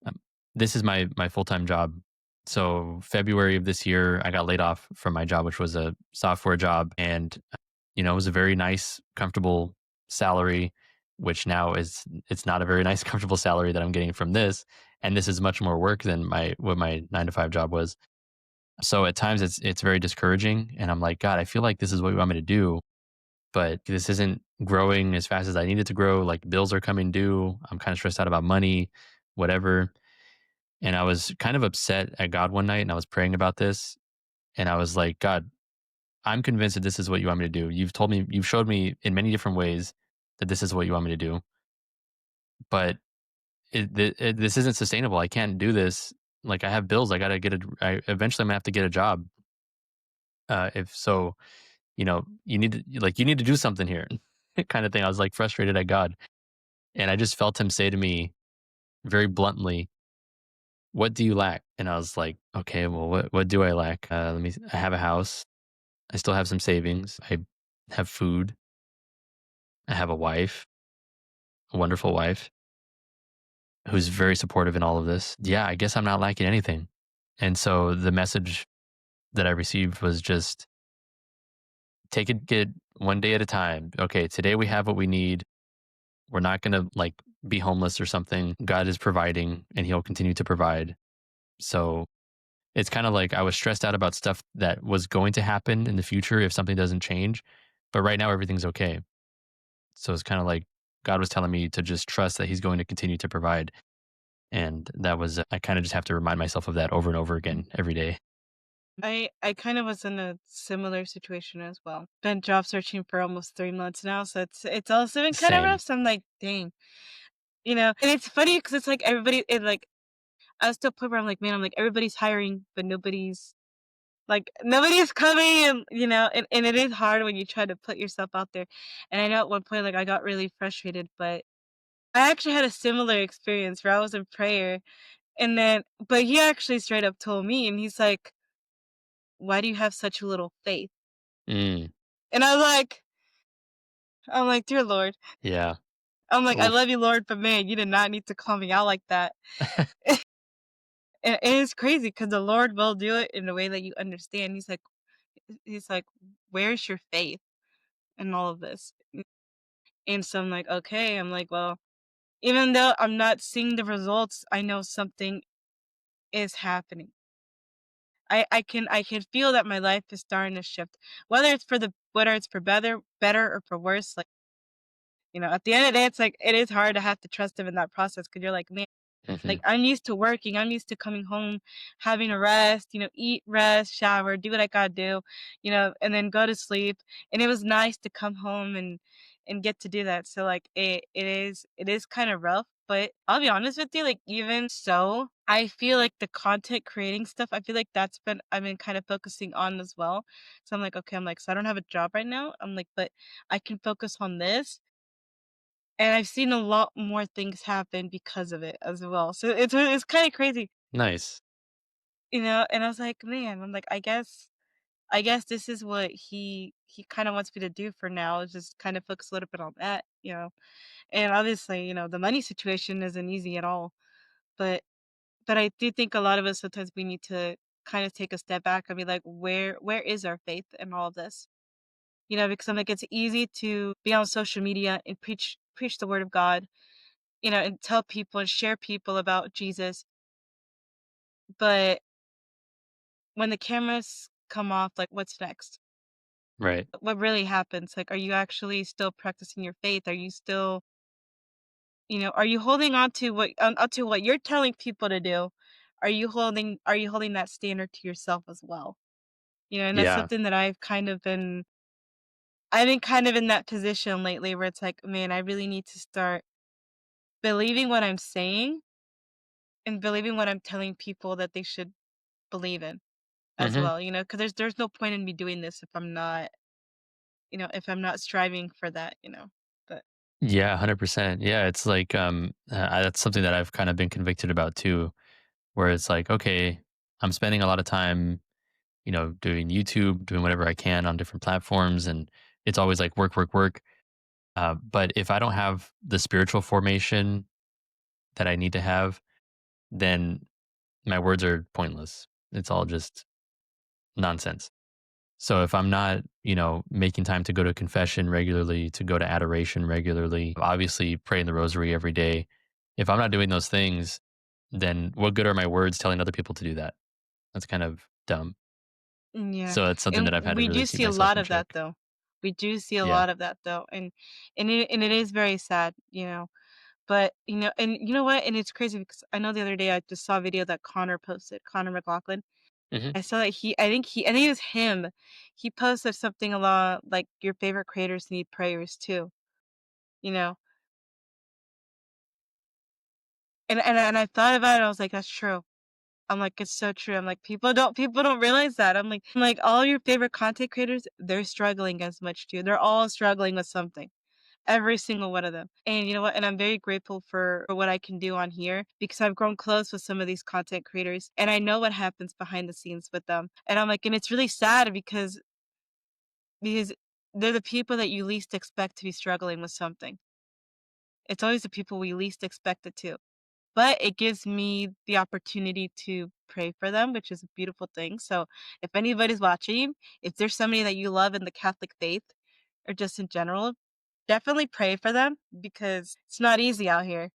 um, this is my full-time job. So February of this year, I got laid off from my job, which was a software job, and it was a very nice, comfortable salary, which now it's not a very nice, comfortable salary that I'm getting from this, and this is much more work than my 9 to 5 job was. So at times it's very discouraging, and I'm like, God, I feel like this is what you want me to do, but this isn't growing as fast as I need it to grow. Like bills are coming due. I'm kind of stressed out about money, whatever. And I was kind of upset at God one night and I was praying about this. And I was like, God, I'm convinced that this is what you want me to do. You've showed me in many different ways that this is what you want me to do. But this isn't sustainable. I can't do this. Like I have bills. Eventually I'm gonna have to get a job. If so, you need to do something here kind of thing. I was like frustrated at God. And I just felt him say to me very bluntly, "What do you lack?" And I was like, "Okay, well, what do I lack? I have a house. I still have some savings. I have food. I have a wife, a wonderful wife who's very supportive in all of this. Yeah, I guess I'm not lacking anything." And so the message that I received was just get one day at a time. Okay, today we have what we need. We're not going to like be homeless or something. God is providing and he'll continue to provide. So it's kind of like I was stressed out about stuff that was going to happen in the future if something doesn't change. But right now, everything's okay. So it's kind of like God was telling me to just trust that he's going to continue to provide. And I kind of just have to remind myself of that over and over again every day. I kind of was in a similar situation as well. Been job searching for almost 3 months now, so it's also been kind of Same. rough. So I'm like, dang, and it's funny because it's like everybody, I was to a point where I'm like, "Man," I'm like, "everybody's hiring, but nobody's coming," and, and it is hard when you try to put yourself out there, and I know at one point, like, I got really frustrated, but I actually had a similar experience where I was in prayer, and then but he actually straight up told me, and he's like, "Why do you have such little faith?" Mm, And I'm like, "Dear Lord." yeah. I'm like, "I Oof. love you, Lord, but man, you did not need to call me out like that." And it's crazy because the Lord will do it in a way that you understand. He's like, "Where's your faith in all of this?" And so I'm like, "Okay." I'm like, "Well, even though I'm not seeing the results, I know something is happening. I can feel that my life is starting to shift, whether it's for better or for worse. Like, at the end of the day, it's like it is hard to have to trust him in that process because you're like, man. Hmm. Like, I'm used to working, I'm used to coming home, having a rest, eat, rest, shower, do what I gotta do, and then go to sleep, and it was nice to come home and get to do that, so, like, it is kinda rough, but I'll be honest with you, like, even so, I feel like the content creating stuff, I feel like I've been kinda focusing on as well, so I'm like, "Okay," I'm like, "So I don't have a job right now," I'm like, "But I can focus on this," and I've seen a lot more things happen because of it as well. So it's kinda crazy, Nice. and I was like, "Man," I'm like, "I guess this is what he kinda wants me to do for now, is just kind of focus a little bit on that." And obviously, the money situation isn't easy at all, but I do think a lot of us sometimes we need to kind of take a step back and be like, "Where is our faith in all of this?" Because I'm like, it's easy to be on social media and preach the word of God, and tell people and share people about Jesus. But when the cameras come off, like, what's next? Right. What really happens? Like, are you actually still practicing your faith? Are you still, are you holding on to what you're telling people to do? Are you holding that standard to yourself as well? And that's Yeah. something that I've been kind of in that position lately where it's like, man, I really need to start believing what I'm saying and believing what I'm telling people that they should believe in as Hmm. well, because there's no point in me doing this if I'm not striving for that, but Yeah, 100%. Yeah, it's like that's something that I've kind of been convicted about too, where it's like, okay, I'm spending a lot of time, doing YouTube, doing whatever I can on different platforms, and it's always like work, work, work. But if I don't have the spiritual formation that I need to have, then my words are pointless. It's all just nonsense. So if I'm not, making time to go to confession regularly, to go to adoration regularly, obviously praying the rosary every day, if I'm not doing those things, then what good are my words telling other people to do that? That's kind of dumb. yeah, So it's something that and I've had to we really do keep see a myself lot in of that check. though. We do see a Yeah. lot of that though, and it is very sad, but and you know what? And it's crazy because I know the other day I just saw a video that Connor posted, Connor McLaughlin. Hmm. I saw that I think it was him. He posted something along like your favorite creators need prayers too, you know. And I thought about it, I was like, that's true. I'm like, it's so true. I'm like, people don't realize that. I'm like, all your favorite content creators, they're struggling as much too. They're all struggling with something. Every single one of them. And you know what? And I'm very grateful for what I can do on here because I've grown close with some of these content creators and I know what happens behind the scenes with them. And I'm like, and it's really sad because they're the people that you least expect to be struggling with something. It's always the people we least expect it to. But it gives me the opportunity to pray for them, which is a beautiful thing. So if anybody's watching, if there's somebody that you love in the Catholic faith or just in general, definitely pray for them because it's not easy out here.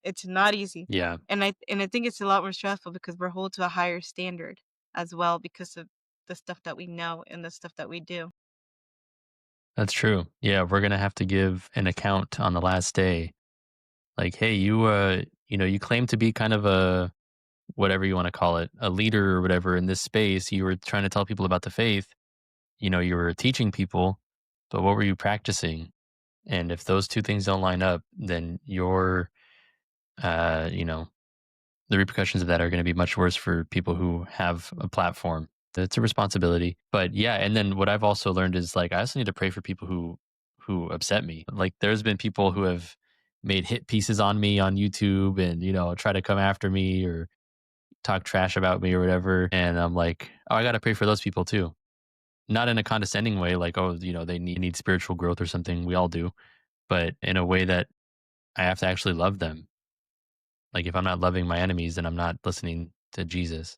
It's not easy. Yeah, And I think it's a lot more stressful because we're held to a higher standard as well because of the stuff that we know and the stuff that we do. that's true. Yeah, we're gonna have to give an account on the last day. Like, hey, you claim to be kind of a whatever you want to call it, a leader or whatever in this space. You were trying to tell people about the faith. You were teaching people, but what were you practicing? And if those two things don't line up, then you're, uh, you know, the repercussions of that are going to be much worse for people who have a platform. It's a responsibility. But yeah, and then what I've also learned is like I also need to pray for people who upset me. Like there's been people who have made hit pieces on me on YouTube and try to come after me or talk trash about me or whatever. And I'm like, oh, I got to pray for those people too. Not in a condescending way, like, oh, they need spiritual growth or something. We all do, but in a way that I have to actually love them. Like if I'm not loving my enemies, then I'm not listening to Jesus.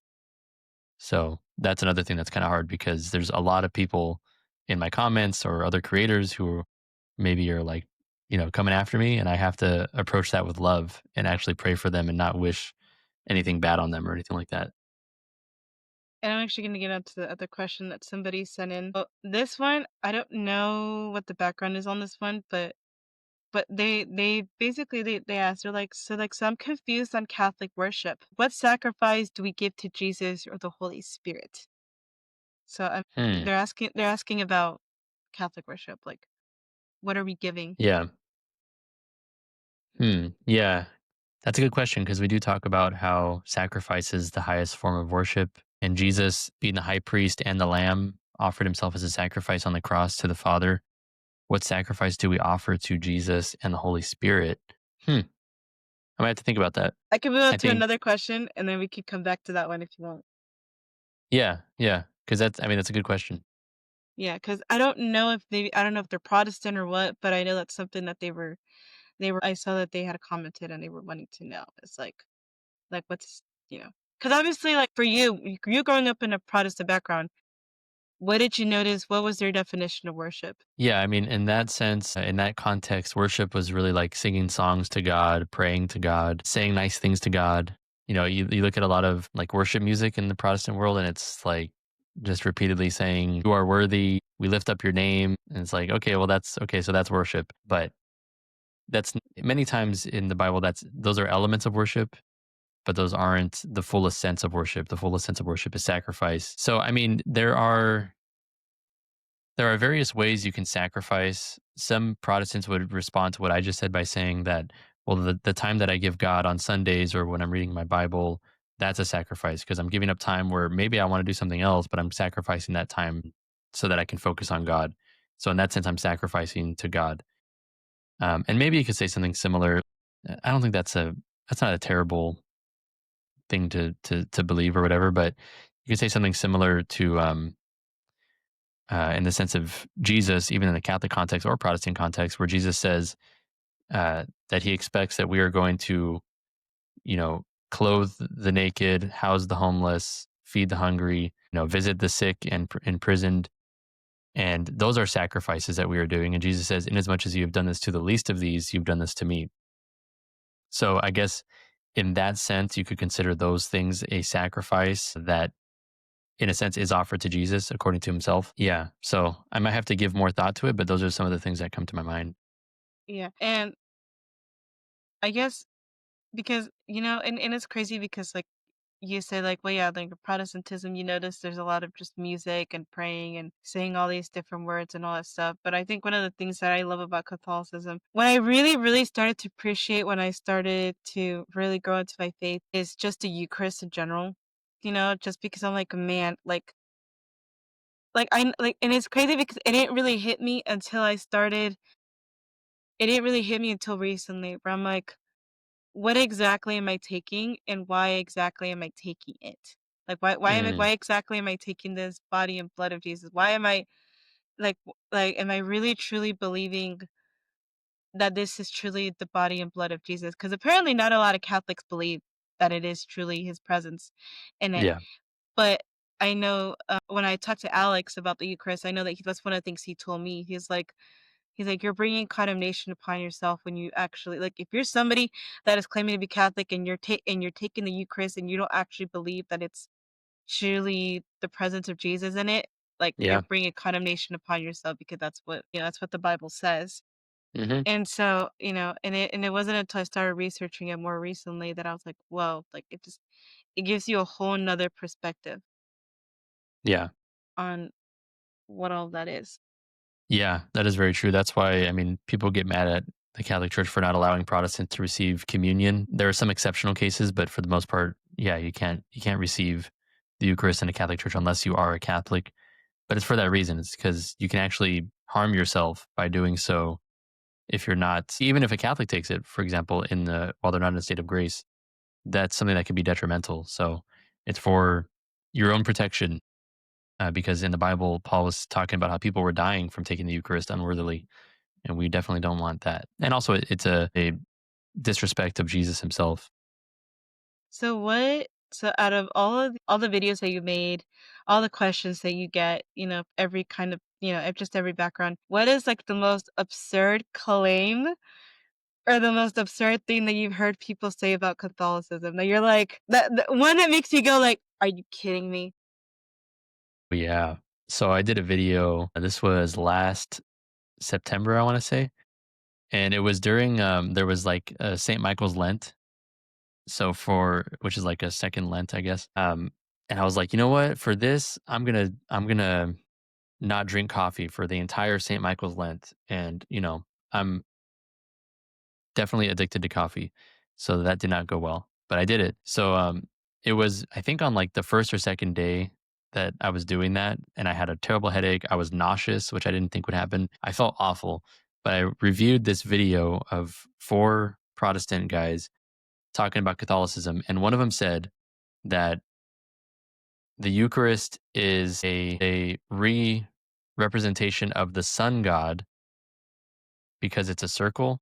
So that's another thing that's kind of hard because there's a lot of people in my comments or other creators who maybe are like, coming after me, and I have to approach that with love and actually pray for them and not wish anything bad on them or anything like that. And I'm actually gonna get on to the other question that somebody sent in. Well, this one, I don't know what the background is on this one, but they basically they asked, they're like, so I'm confused on Catholic worship. What sacrifice do we give to Jesus or the Holy Spirit? So Hmm. they're asking about Catholic worship, like what are we giving? Yeah. Yeah. That's a good question because we do talk about how sacrifice is the highest form of worship. And Jesus, being the high priest and the lamb, offered himself as a sacrifice on the cross to the Father. What sacrifice do we offer to Jesus and the Holy Spirit? I might have to think about that. I can move on I to think, another question and then we can come back to that one if you want. yeah, yeah. Because that's a good question. Yeah, because I don't know if they're Protestant or what, but I know that's something that I saw that they had commented and they were wanting to know. It's like what's because obviously like for you growing up in a Protestant background, what did you notice? What was their definition of worship? Yeah, I mean, in that sense, in that context, worship was really like singing songs to God, praying to God, saying nice things to God. You look at a lot of like worship music in the Protestant world, and it's like just repeatedly saying, "You are worthy. We lift up your name." And it's like, okay, well, that's okay. So that's worship, but many times in the Bible. Those are elements of worship, but those aren't the fullest sense of worship. The fullest sense of worship is sacrifice. So, I mean, there are various ways you can sacrifice. Some Protestants would respond to what I just said by saying that, well, the time that I give God on Sundays or when I'm reading my Bible, that's a sacrifice because I'm giving up time where maybe I want to do something else, but I'm sacrificing that time so that I can focus on God. So in that sense, I'm sacrificing to God. And maybe you could say something similar. I don't think that's not a terrible thing to believe or whatever, but you could say something similar to in the sense of Jesus, even in the Catholic context or Protestant context, where Jesus says that he expects that we are going to, clothe the naked, house the homeless, feed the hungry, visit the sick and imprisoned. And those are sacrifices that we are doing. And Jesus says, inasmuch as you have done this to the least of these, you've done this to me. So I guess in that sense, you could consider those things a sacrifice that in a sense is offered to Jesus according to himself. Yeah. So I might have to give more thought to it, but those are some of the things that come to my mind. Yeah, and I guess because and it's crazy because like you say like, well, yeah, like Protestantism, you notice there's a lot of just music and praying and saying all these different words and all that stuff. But I think one of the things that I love about Catholicism, when I really, really started to appreciate when I started to really grow into my faith, is just the Eucharist in general. Just because I'm like, man, and it's crazy because it didn't really hit me until recently, where I'm like, what exactly am I taking and why exactly am I taking it? Like Mm, why exactly am I taking this body and blood of Jesus? Why am I am I really truly believing that this is truly the body and blood of Jesus? Because apparently not a lot of Catholics believe that it is truly his presence in it. yeah. But I know when I talked to Alex about the Eucharist, I know that that's one of the things he told me. He's like, "You're bringing condemnation upon yourself when you actually like, if you're somebody that is claiming to be Catholic and you're taking the Eucharist and you don't actually believe that it's truly the presence of Jesus in it, like, you're Yeah. bringing condemnation upon yourself because that's what the Bible says." Hmm. And so, and it wasn't until I started researching it more recently that I was like, "Whoa," like, it gives you a whole 'nother perspective Yeah. on what all that is. Yeah. That is very true. That's why, I mean, people get mad at the Catholic Church for not allowing Protestants to receive communion. There are some exceptional cases, but for the most part, yeah, you can't receive the Eucharist in a Catholic church unless you are a Catholic. But it's for that reason. It's because you can actually harm yourself by doing so if you're not, even if a Catholic takes it, for example, while they're not in a state of grace, that's something that could be detrimental. So it's for your own protection, because in the Bible, Paul was talking about how people were dying from taking the Eucharist unworthily, and we definitely don't want that. And also, it's a disrespect of Jesus himself. So out of all the videos that you made, all the questions that you get, every kind of, just every background, what is like the most absurd claim or the most absurd thing that you've heard people say about Catholicism that you're like that one that makes you go like, "Are you kidding me?" But yeah. So I did a video. This was last September, I want to say, and it was during there was like St. Michael's Lent. So for which is like a second Lent, I guess. And I was like, you know what? For this, I'm gonna not drink coffee for the entire St. Michael's Lent, and I'm definitely addicted to coffee, so that did not go well, but I did it. So, it was I think on, like, the 1st or 2nd day that I was doing that, and I had a terrible headache, I was nauseous, which I didn't think would happen. I felt awful, but I reviewed this video of 4 Protestant guys talking about Catholicism, and one of them said that the Eucharist is a re-representation of the sun god because it's a circle.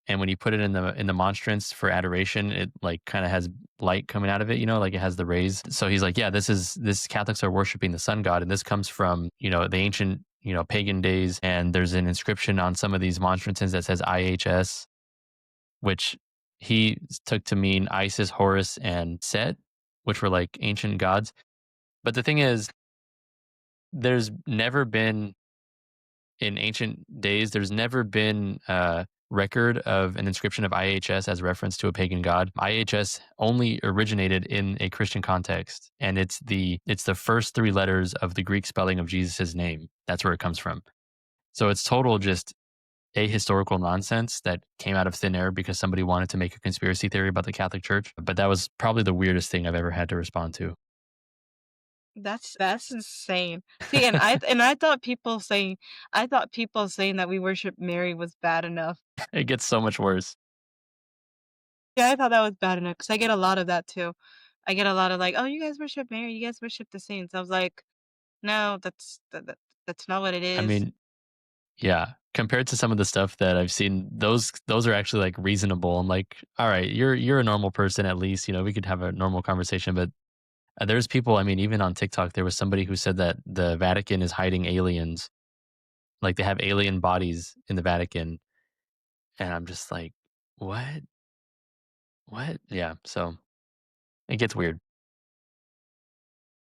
And when you put it in the monstrance for adoration, it like kind of has light coming out of it, like it has the rays. So he's like, yeah, this Catholics are worshiping the sun god, and this comes from the ancient pagan days. And there's an inscription on some of these monstrances that says IHS, which he took to mean Isis, Horus, and Set, which were like ancient gods. But the thing is, there's never been in ancient days, there's never been a record of an inscription of IHS as reference to a pagan god. IHS only originated in a Christian context, and it's the first 3 letters of the Greek spelling of Jesus' name. That's where it comes from. So it's total just ahistorical nonsense that came out of thin air because somebody wanted to make a conspiracy theory about the Catholic Church. But that was probably the weirdest thing I've ever had to respond to. That's insane. See, I thought people saying that we worship Mary was bad enough. It gets so much worse. Yeah, I thought that was bad enough because I get a lot of that too. I get a lot of like, "Oh, you guys worship Mary, you guys worship the saints." I was like, "No, that's not what it I is." mean, yeah, compared to some of the stuff that I've seen, those are actually, like, reasonable. I'm like, "Alright, you're a normal person at least, we could have a normal conversation," but, there's people, I mean, even on TikTok, there was somebody who said that the Vatican is hiding aliens, like, they have alien bodies in the Vatican, and I'm just like, "What? What?" Yeah, so it gets weird.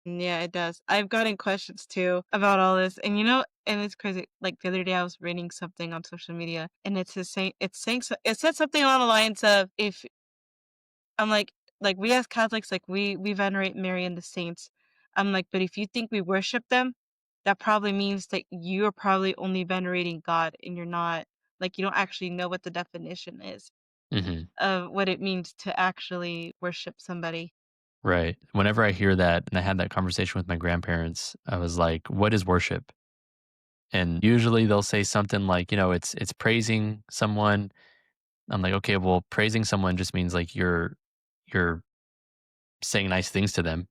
Yeah, it does. I've gotten questions too about all this, and it's crazy. Like the other day, I was reading something on social media, and it said something along the lines of if I'm like we as Catholics, like we venerate Mary and the saints. I'm like, but if you think we worship them, that probably means that you're probably only venerating God, and you're not like you don't actually know what the definition is Mhm. of what it means to actually worship somebody. Right. Whenever I hear that and I had that conversation with my grandparents, I was like, "What is worship?" And usually they'll say something like, it's praising someone. I'm like, okay, well, praising someone just means like you're saying nice things to them.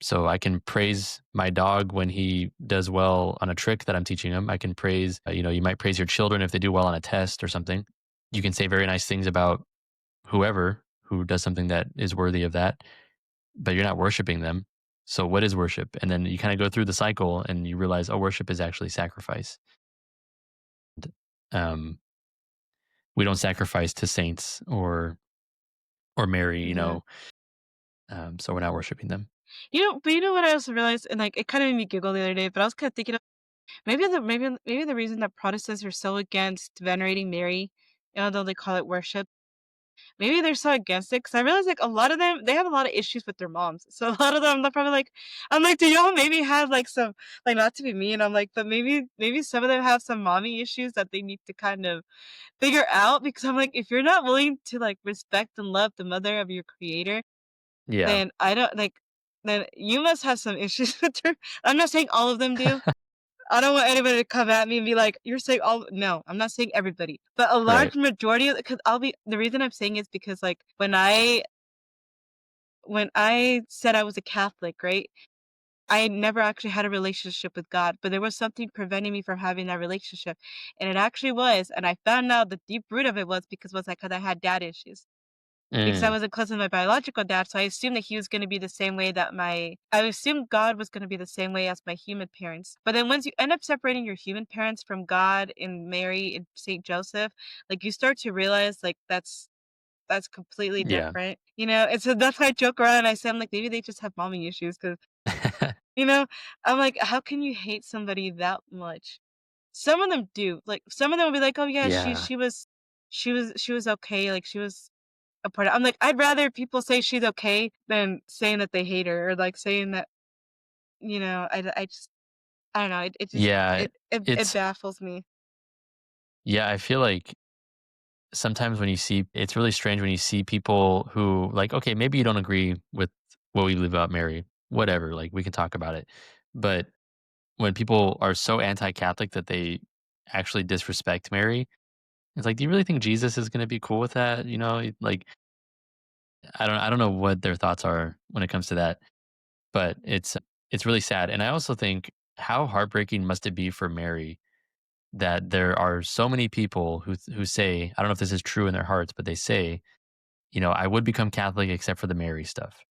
So I can praise my dog when he does well on a trick that I'm teaching him. I can praise, you might praise your children if they do well on a test or something. You can say very nice things about whoever who does something that is worthy of that, but you're not worshiping them. So what is worship? And then you kind of go through the cycle and you realize, oh, worship is actually sacrifice. Um, we don't sacrifice to saints or Mary, Yeah. so we're not worshiping them. But you know what I also realized, and like it kind of made me giggle the other day. But I was kind of thinking, of, maybe the reason that Protestants are so against venerating Mary, though they call it worship, maybe they're so against it because I realize, like, a lot of them, they have a lot of issues with their moms. So a lot of them, they're probably like I'm like, "Do y'all maybe have, like, some," like, not to be mean, I'm like, "But maybe some of them have some mommy issues that they need to kind of figure out," because I'm like, "If you're not willing to, like, respect and love the mother of your creator, Yeah. then I don't like, then you must have some issues with her." I'm not saying all of them do. I don't want anybody to come at me and be like, "You're saying all," no, I'm not saying everybody, but a Right. large majority of, because I'll be the reason I'm saying is because, like, when I said I was a Catholic, right? I never actually had a relationship with God, but there was something preventing me from having that relationship, and it actually was, and I found out the deep root of it was because was, like, 'cause I had dad issues. Because I Mm, wasn't close with my biological dad, so I assumed that he was gonna be the same way that my I assumed God was gonna be the same way as my human parents. But then once you end up separating your human parents from God and Mary and Saint Joseph, like, you start to realize, like, that's completely yeah. different, you know? And so that's why I joke around and I say, I'm like, "Maybe they just have mommy issues," because you know, I'm like, "How can you hate somebody that much?" Some of them do, like, some of them will be like, "Oh, yeah, Yeah. she was okay, like, she was a part of," I'm like, I'd rather people say she's okay than saying that they hate her or, like, saying that, I just I don't know, it just Yeah. it It's baffles me. yeah, I feel like sometimes when you see it's really strange when you see people who like, okay, maybe you don't agree with what we believe about Mary, whatever, like we can talk about it. But when people are so anti-Catholic that they actually disrespect Mary, it's like, do you really think Jesus is going to be cool with that? Like I don't know what their thoughts are when it comes to that, but it's really sad. And I also think how heartbreaking must it be for Mary that there are so many people who say, I don't know if this is true in their hearts, but they say, I would become Catholic except for the Mary stuff.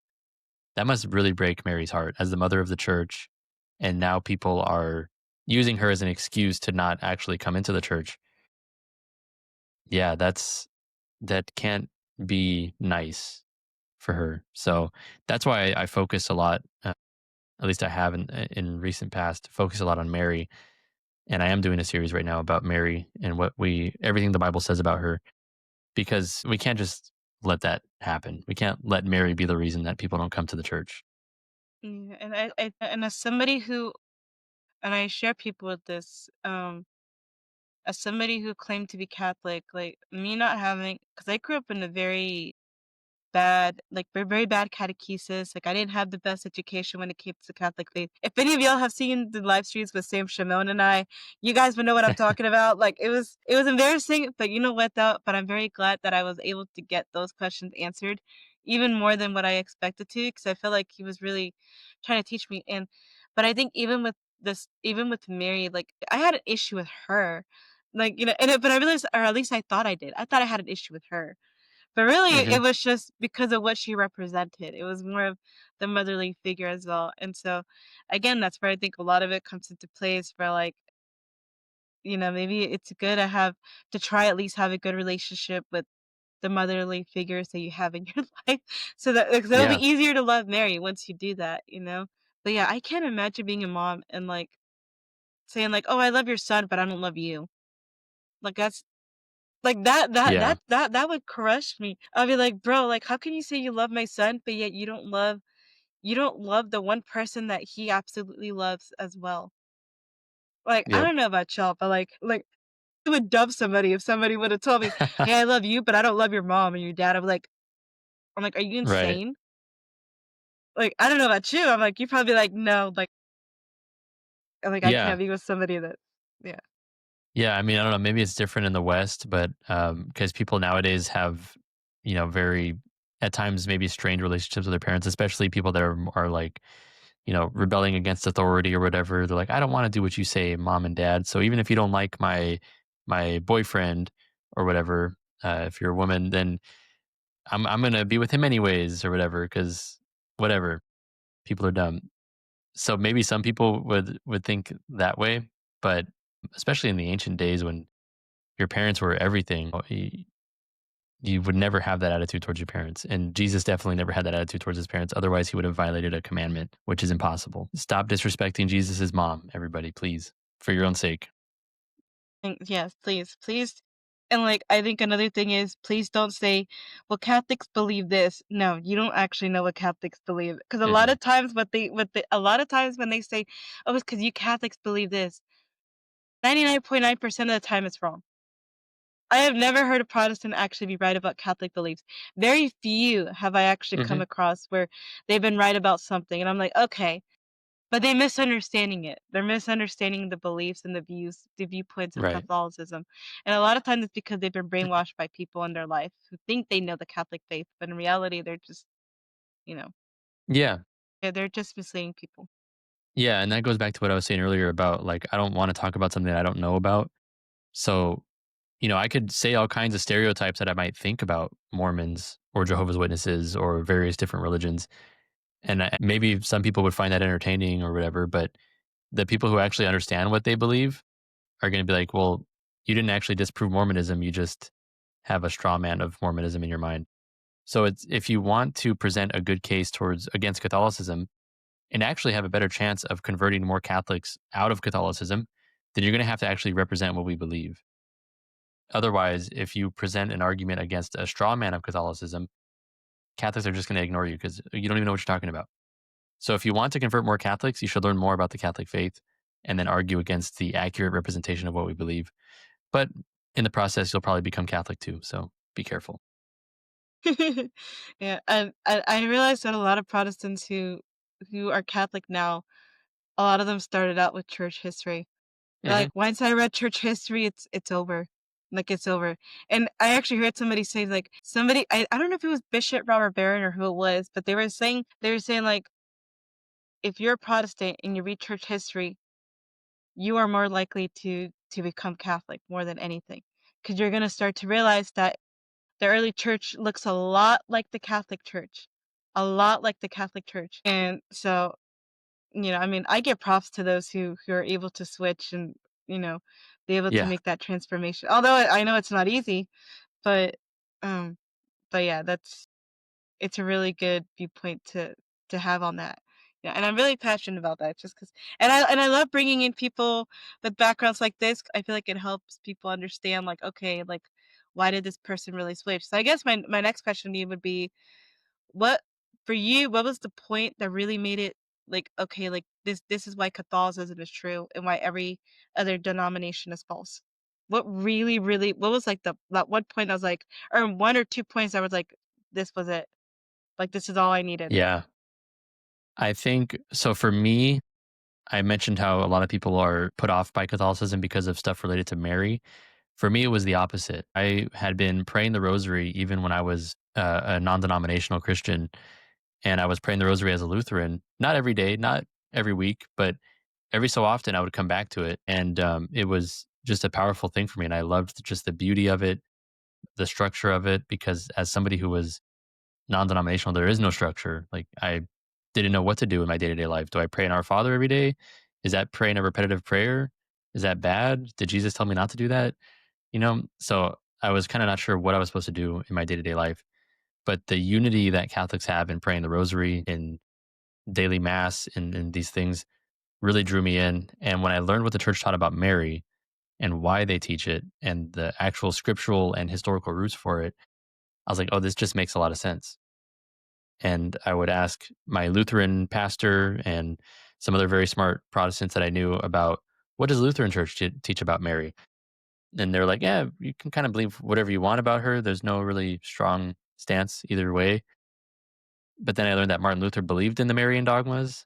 That must really break Mary's heart as the mother of the church. And now people are using her as an excuse to not actually come into the church. Yeah, that can't be nice for her. So that's why I focus a lot, at least I have in recent past, focus a lot on Mary. And I am doing a series right now about Mary and everything the Bible says about her, because we can't just let that happen. We can't let Mary be the reason that people don't come to the church. And as somebody who and I share people with this, as somebody who claimed to be Catholic, like, me not having, because I grew up in a very very bad catechesis. Like, I didn't have the best education when it came to Catholic faith. If any of y'all have seen the live streams with Sam Shimon and I, you guys would know what I'm talking about. Like, it was embarrassing, but you know what though? But I'm very glad that I was able to get those questions answered, even more than what I expected to, because I feel like he was really trying to teach me. But I think even with Mary, like, I had an issue with her. Like, but I realized, or at least I thought I did. I thought I had an issue with her, but really, it Hmm. was just because of what she represented. It was more of the motherly figure as well. And so, again, that's where I think a lot of it comes into place for, like, maybe it's good to try at least have a good relationship with the motherly figures that you have in your life, so that, like, it'll Yeah, be easier to love Mary once you do that. But yeah, I can't imagine being a mom and, like, saying, like, "Oh, I love your son, but I don't love you." Like, that's like, yeah, that would crush me. I'll be like, "Bro, like, how can you say you love my son, but yet you don't love the one person that he absolutely loves as well?" Like, I yep. don't know about y'all, but, like, I would dub somebody if somebody would've told me, "Hey, I love you, but I don't love your mom and your dad." I'm like, "Are you Right. insane?" Like, I don't know about you, I'm like, you'd probably be like, "No," like, I Yeah. can't be with somebody that. Yeah. Yeah, I mean, I don't know, maybe it's different in the West, but because people nowadays have, very at times maybe strained relationships with their parents, especially people that are like, rebelling against authority or whatever. They're like, I don't want to do what you say, mom and dad. So even if you don't like my boyfriend or whatever, if you're a woman, then I'm gonna be with him anyways or whatever, because whatever, people are dumb. So maybe some people would think that way, but especially in the ancient days when your parents were everything, you would never have that attitude towards your parents. And Jesus definitely never had that attitude towards his parents. Otherwise, he would have violated a commandment, which is impossible. Stop disrespecting Jesus' mom, everybody, please, for your own sake. Yes, please, please. And, like, I think another thing is please don't say, "Well, Catholics believe this." No, you don't actually know what Catholics believe, because a lot Mhm. of times a lot of times when they say, "Oh, it's because you Catholics believe this," 99.9% of the time it's wrong. I have never heard a Protestant actually be right about Catholic beliefs. Very few have I actually come Mhm. across where they've been right about something, and I'm like, "Okay," but they're misunderstanding it. They're misunderstanding the beliefs and the viewpoints of Right. Catholicism, and a lot of times it's because they've been brainwashed by people in their life who think they know the Catholic faith, but in reality, they're just, you know, Yeah. they're just misleading people. Yeah, and that goes back to what I was saying earlier about, like, I don't wanna talk about something I don't know about. So, I could say all kinds of stereotypes that I might think about Mormons or Jehovah's Witnesses or various different religions, and maybe some people would find that entertaining or whatever, but the people who actually understand what they believe are gonna be like, "Well, you didn't actually disprove Mormonism, you just have a straw man of Mormonism in your mind." So it's if you want to present a good case towards against Catholicism and actually have a better chance of converting more Catholics out of Catholicism, then you're gonna have to actually represent what we believe. Otherwise, if you present an argument against a straw man of Catholicism, Catholics are just gonna ignore you because you don't even know what you're talking about. So if you want to convert more Catholics, you should learn more about the Catholic faith and then argue against the accurate representation of what we believe. But in the process, you'll probably become Catholic too, so be careful. Yeah, and I realized that a lot of Protestants who are Catholic now, a lot of them started out with church history. Like, Mhm. once I read church history, it's over. Like, it's over. And I actually heard somebody say, like, I don't know if it was Bishop Robert Barron or who it was, but they were saying, like, if you're a Protestant and you read church history, you are more likely to become Catholic more than anything, because 'cause you're gonna start to realize that the early church looks a lot like the Catholic Church. A lot like the Catholic Church. And so, I mean, I give props to those who are able to switch and, you know, be able to Yeah. make that transformation. Although I know it's not easy, but um but yeah, it's a really good viewpoint to have on that. Yeah, and I'm really passionate about that just because. And I love bringing in people with backgrounds like this. I feel like it helps people understand like, okay, like why did this person really switch? So I guess my next question to you would be what for you, what was the point that really made it like, okay, like this is why Catholicism is true and why every other denomination is false? What really, really what was like the that one point I was like, or one or two points I was like, this was it. Like this is all I needed. Yeah. I think so for me, I mentioned how a lot of people are put off by Catholicism because of stuff related to Mary. For me, it was the opposite. I had been praying the rosary even when I was a non denominational Christian, and I was praying the rosary as a Lutheran, not every day, not every week, but every so often I would come back to it. And it was just a powerful thing for me. And I loved just the beauty of it, the structure of it, because as somebody who was non-denominational, there is no structure. Like I didn't know what to do in my day-to-day life. Do I pray an Our Father every day? Is that praying a repetitive prayer? Is that bad? Did Jesus tell me not to do that? So I was kind of not sure what I was supposed to do in my day-to-day life. But the unity that Catholics have in praying the rosary, in daily mass, and these things really drew me in. And when I learned what the church taught about Mary and why they teach it and the actual scriptural and historical roots for it, I was like, oh, this just makes a lot of sense. And I would ask my Lutheran pastor and some other very smart Protestants that I knew about what does Lutheran Church teach about Mary? And they're like, yeah, you can kind of believe whatever you want about her. There's no really strong stance either way. But then I learned that Martin Luther believed in the Marian dogmas,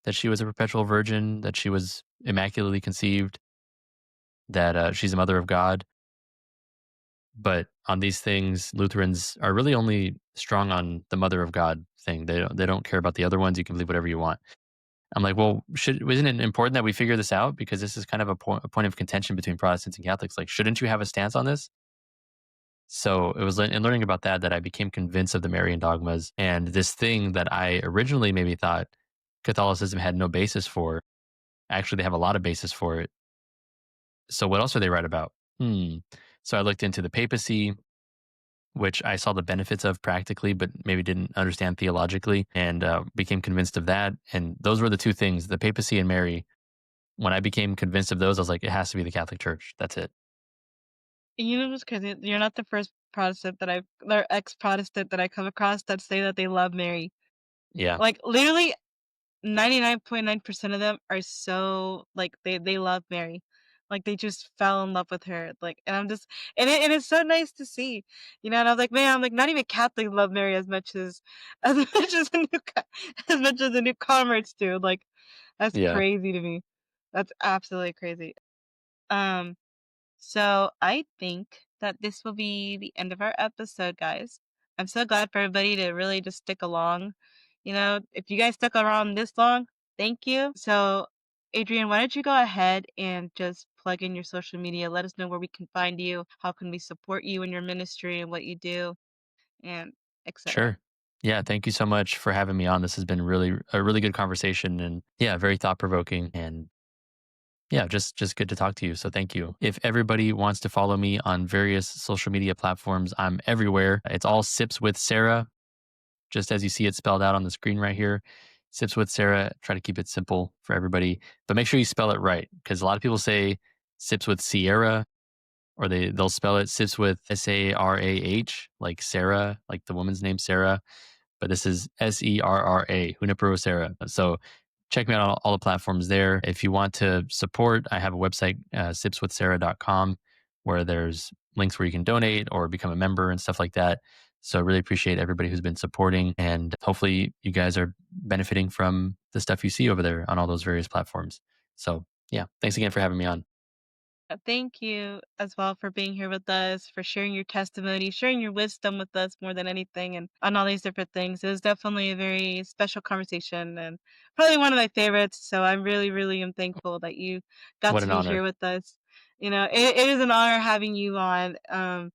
that she was a perpetual virgin, that she was immaculately conceived, that she's a mother of God. But on these things, Lutherans are really only strong on the mother of God thing. They don't care about the other ones. You can believe whatever you want. I'm like, well, isn't it important that we figure this out? Because this is kind of a point of contention between Protestants and Catholics. Like, shouldn't you have a stance on this? So it was in learning about that I became convinced of the Marian dogmas and this thing that I originally maybe thought Catholicism had no basis for. Actually, they have a lot of basis for it. So what else are they right about? Hmm. So I looked into the papacy, which I saw the benefits of practically, but maybe didn't understand theologically, and became convinced of that. And those were the two things: the papacy and Mary. When I became convinced of those, I was like, it has to be the Catholic Church. That's it. You know what's crazy? You're not the first Protestant that I've or ex-Protestant that I come across that say that they love Mary. Yeah, Like, literally 99.9% of them are so like, they love Mary. Like, they just fell in love with her, like, and I'm just and it's so nice to see, and I'm like, "Man," I'm like, "not even Catholics love Mary as much as as much as the as much as the new converts do." Like, that's yeah, crazy to me. That's absolutely crazy. Um So I think that this will be the end of our episode, guys. I'm so glad for everybody to really just stick along. If you guys stuck around this long, thank you. So, Adrian, why don't you go ahead and just plug in your social media? Let us know where we can find you. How can we support you in your ministry and what you do, and etc. sure. Yeah, thank you so much for having me on. This has been really a really good conversation and yeah, very thought provoking and yeah, just good to talk to you. So thank you. If everybody wants to follow me on various social media platforms, I'm everywhere. It's all Sips with Sarah, just as you see it spelled out on the screen right here. Sips with Sarah. Try to keep it simple for everybody, but make sure you spell it right because a lot of people say Sips with Sierra or they'll spell it Sips with Sarah, like Sarah, like the woman's name Sarah, but this is Serra, Junipero Serra. So check me out on all the platforms there. If you want to support, I have a website, sipswithsarah.com, where there's links where you can donate or become a member and stuff like that. So really appreciate everybody who's been supporting, and hopefully you guys are benefiting from the stuff you see over there on all those various platforms. So yeah, thanks again for having me on. Thank you as well for being here with us, for sharing your testimony, sharing your wisdom with us more than anything, and on all these different things. It was definitely a very special conversation and probably one of my favorites. So I'm really, really am thankful that you got What to an be here honor. with us. It is an honor having you on. And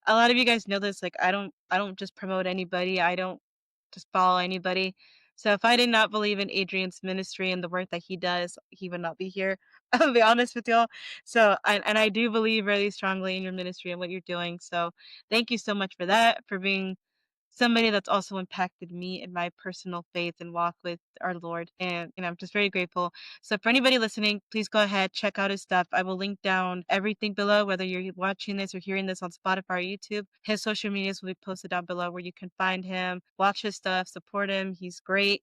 a lot of you guys know this. Like, I don't just promote anybody. I don't just follow anybody. So if I did not believe in Adrian's ministry and the work that he does, he would not be here. I'll be honest with y'all. So, and I do believe really strongly in your ministry and what you're doing. So, thank you so much for that, for being somebody that's also impacted me in my personal faith and walk with our Lord. And, I'm just very grateful. So, for anybody listening, please go ahead, check out his stuff. I will link down everything below, whether you're watching this or hearing this on Spotify or YouTube. His social medias will be posted down below where you can find him, watch his stuff, support him. He's great.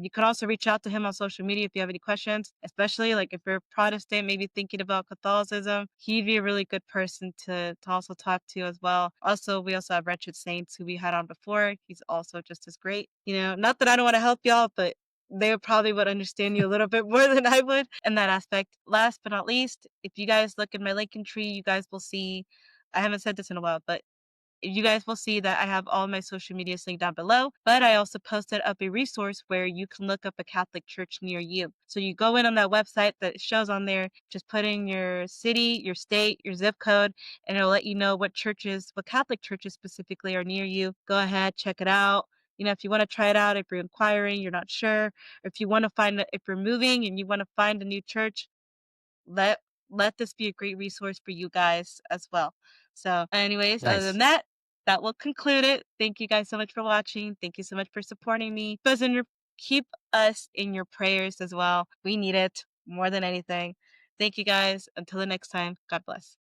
You can also reach out to him on social media if you have any questions, especially like if you're a Protestant, maybe thinking about Catholicism. He'd be a really good person to also talk to as well. Also, we also have Wretched Saints who we had on before. He's also just as great. Not that I don't want to help y'all, but they probably would understand you a little bit more than I would in that aspect. Last but not least, if you guys look in my Lincoln tree, you guys will see. I haven't said this in a while, but you guys will see that I have all my social medias linked down below, but I also posted up a resource where you can look up a Catholic church near you. So you go in on that website that shows on there, just put in your city, your state, your zip code, and it'll let you know what Catholic churches specifically are near you. Go ahead, check it out. If you want to try it out, if you're inquiring, you're not sure, or if you want to if you're moving and you want to find a new church, let let this be a great resource for you guys as well. So, anyways, other than Nice. that, that will conclude it. Thank you guys so much for watching. Thank you so much for supporting me. Keep us in your prayers as well. We need it more than anything. Thank you guys. Until the next time, God bless.